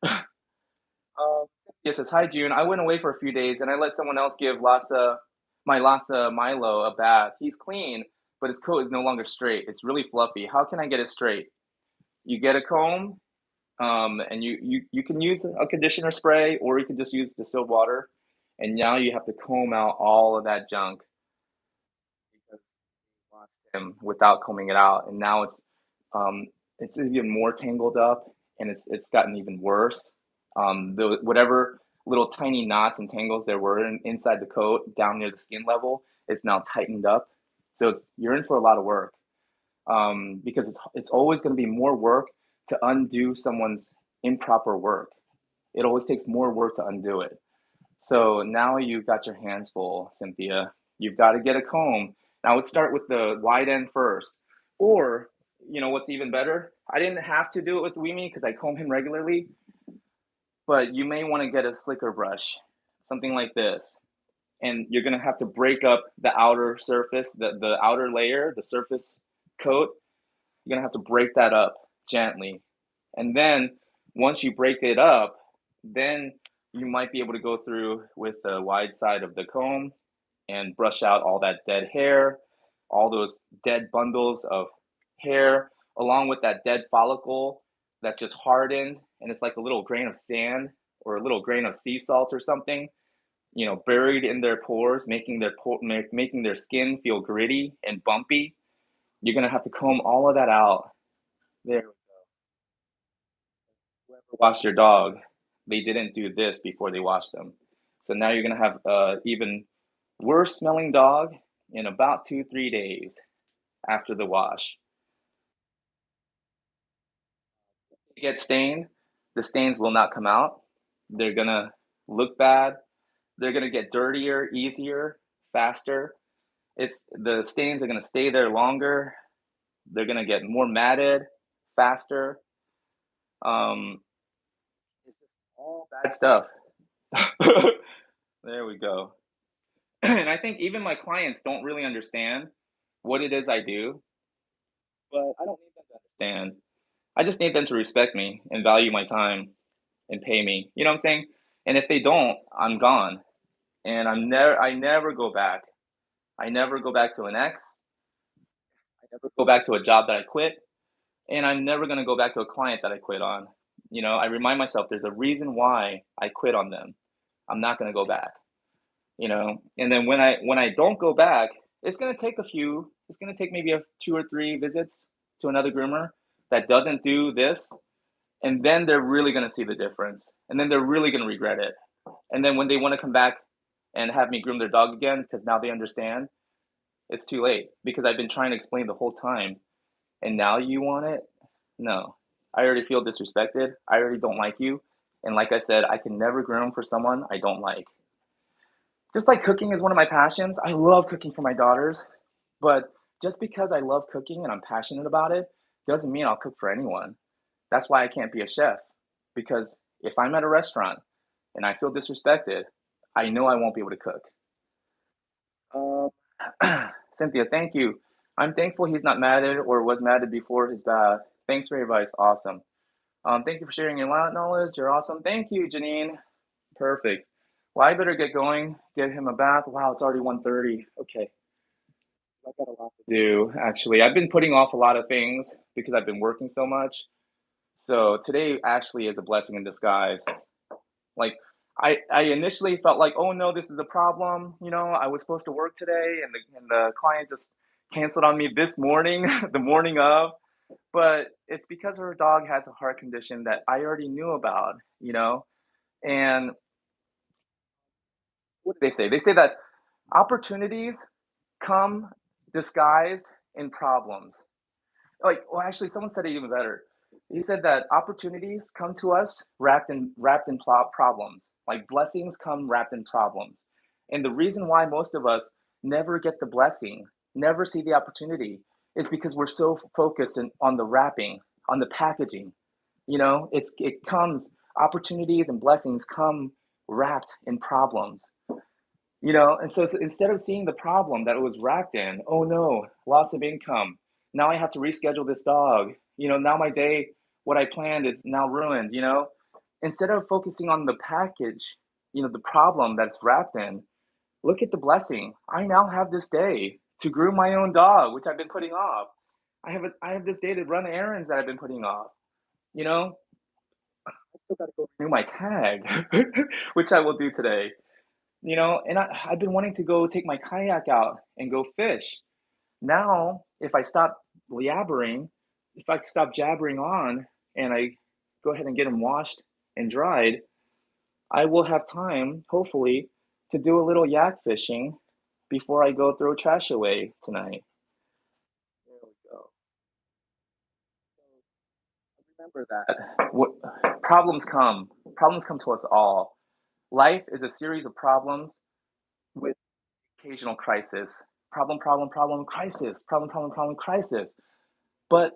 Um, yes, it's hi June. I went away for a few days and I let someone else give my Lhasa Milo a bath. He's clean, but his coat is no longer straight. It's really fluffy. How can I get it straight? You get a comb, and you can use a conditioner spray, or you can just use distilled water. And now you have to comb out all of that junk because you washed him without combing it out, and now it's even more tangled up, and it's gotten even worse. The whatever little tiny knots and tangles there were inside the coat down near the skin level, it's now tightened up. So you're in for a lot of work, because it's always going to be more work to undo someone's improper work. It always takes more work to undo it. So now you've got your hands full, Cynthia. You've got to get a comb. Now let's start with the wide end first. Or, what's even better? I didn't have to do it with Weemy because I comb him regularly, but you may want to get a slicker brush, something like this. And you're going to have to break up the outer surface, the outer layer, the surface coat. You're going to have to break that up gently. And then once you break it up, then you might be able to go through with the wide side of the comb and brush out all that dead hair, all those dead bundles of hair, along with that dead follicle that's just hardened and it's like a little grain of sand or a little grain of sea salt or something, buried in their pores, making their skin feel gritty and bumpy. You're gonna have to comb all of that out. There, whoever washed your dog, they didn't do this before they washed them. So now you're gonna have even worse smelling dog in about 2, 3 days after the wash. If they get stained, the stains will not come out. They're gonna look bad. They're gonna get dirtier, easier, faster. It's the stains are gonna stay there longer. They're gonna get more matted, faster. Um, it's just all bad stuff. There we go. And I think even my clients don't really understand what it is I do, but I don't need them to understand. I just need them to respect me and value my time and pay me. You know what I'm saying? And if they don't, I'm gone. And I never go back. I never go back to an ex. I never go back to a job that I quit. And I'm never going to go back to a client that I quit on. I remind myself there's a reason why I quit on them. I'm not going to go back. And then when I don't go back, it's going to take maybe a 2 or 3 visits to another groomer that doesn't do this, and then they're really going to see the difference, and then they're really going to regret it. And then when they want to come back and have me groom their dog again because now they understand, it's too late because I've been trying to explain the whole time. And now you want it? No. I already feel disrespected. I already don't like you. And like I said, I can never groom for someone I don't like. Just like cooking is one of my passions, I love cooking for my daughters. But just because I love cooking and I'm passionate about it doesn't mean I'll cook for anyone. That's why I can't be a chef. Because if I'm at a restaurant and I feel disrespected, I know I won't be able to cook. Um, Cynthia, thank you. I'm thankful he's not matted or was matted before his bath. Thanks for your advice. Awesome. Thank you for sharing your knowledge. You're awesome. Thank you, Janine. Perfect. Well, I better get going. Get him a bath. Wow, it's already 1:30. Okay. I've got a lot to do, actually. I've been putting off a lot of things because I've been working so much. So today actually is a blessing in disguise. Like I initially felt like, oh no, this is a problem. I was supposed to work today, and the client just canceled on me this morning, the morning of. But it's because her dog has a heart condition that I already knew about. And What do they say? They say that opportunities come disguised in problems. Like, well, actually, someone said it even better. He said that opportunities come to us wrapped in problems. Like blessings come wrapped in problems. And the reason why most of us never get the blessing, never see the opportunity, is because we're so focused on the wrapping, on the packaging. It comes opportunities and blessings come wrapped in problems. And so instead of seeing the problem that it was wrapped in, oh no, loss of income. Now I have to reschedule this dog. Now my day, what I planned is now ruined. Instead of focusing on the package, the problem that's wrapped in, look at the blessing. I now have this day to groom my own dog, which I've been putting off. I have this day to run errands that I've been putting off. You know, I still got to go renew my tag, which I will do today. And I've been wanting to go take my kayak out and go fish. Now, if I stop yabbering, if I stop jabbering on and I go ahead and get them washed and dried, I will have time, hopefully, to do a little yak fishing before I go throw trash away tonight. There we go. Remember that. Problems come to us all. Life is a series of problems with occasional crisis. Problem, crisis. Problem, crisis. But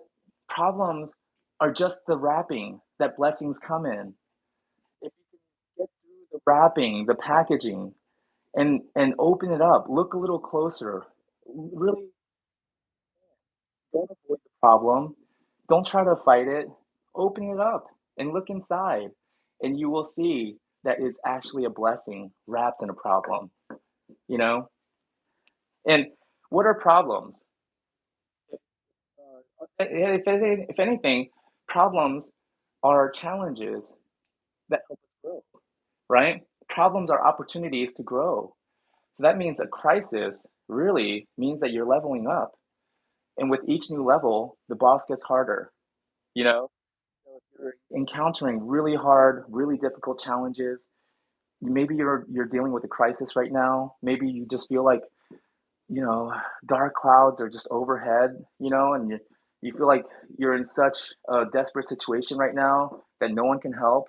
problems are just the wrapping that blessings come in. If you can get through the wrapping, the packaging, and open it up, look a little closer. Really don't avoid the problem. Don't try to fight it. Open it up and look inside, and you will see that is actually a blessing wrapped in a problem. You know. And what are problems? If anything, problems are challenges that help us grow, right? Problems are opportunities to grow. So that means a crisis really means that you're leveling up. And with each new level, the boss gets harder, you know? So if you're encountering really hard, really difficult challenges, maybe you're dealing with a crisis right now. Maybe you just feel like you know, dark clouds are just overhead, and you feel like you're in such a desperate situation right now that no one can help,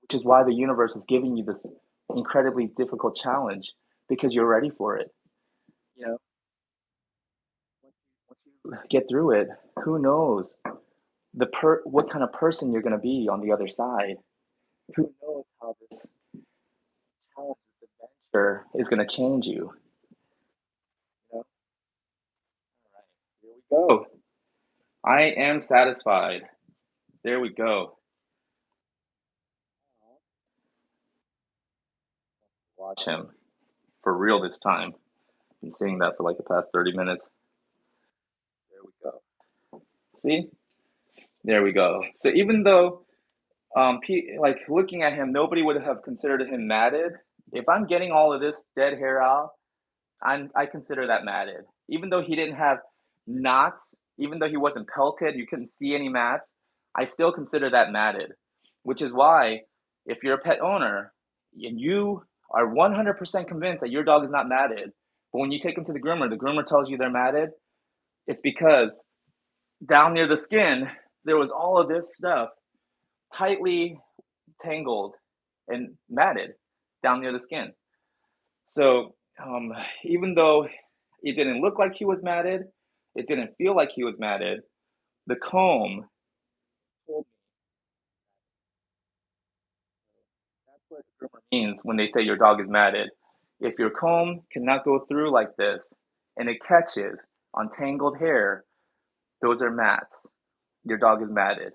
which is why the universe is giving you this incredibly difficult challenge because you're ready for it. You know, once you get through it, who knows what kind of person you're going to be on the other side? Who knows how this challenge, this adventure is going to change you? You know? All right, here we go. I am satisfied. There we go. Watch him for real this time. Been saying that for like the past 30 minutes. There we go. See? There we go. So even though, like looking at him, nobody would have considered him matted. If I'm getting all of this dead hair out, I consider that matted. Even though he didn't have knots, even though he wasn't pelted, you couldn't see any mats, I still consider that matted. Which is why, if you're a pet owner and you are 100% convinced that your dog is not matted, but when you take them to the groomer tells you they're matted, it's because down near the skin, there was all of this stuff tightly tangled and matted down near the skin. So even though it didn't look like he was matted, it didn't feel like he was matted, the comb told me that's what groomer means when they say your dog is matted. If your comb cannot go through like this and it catches on tangled hair, those are mats. Your dog is matted.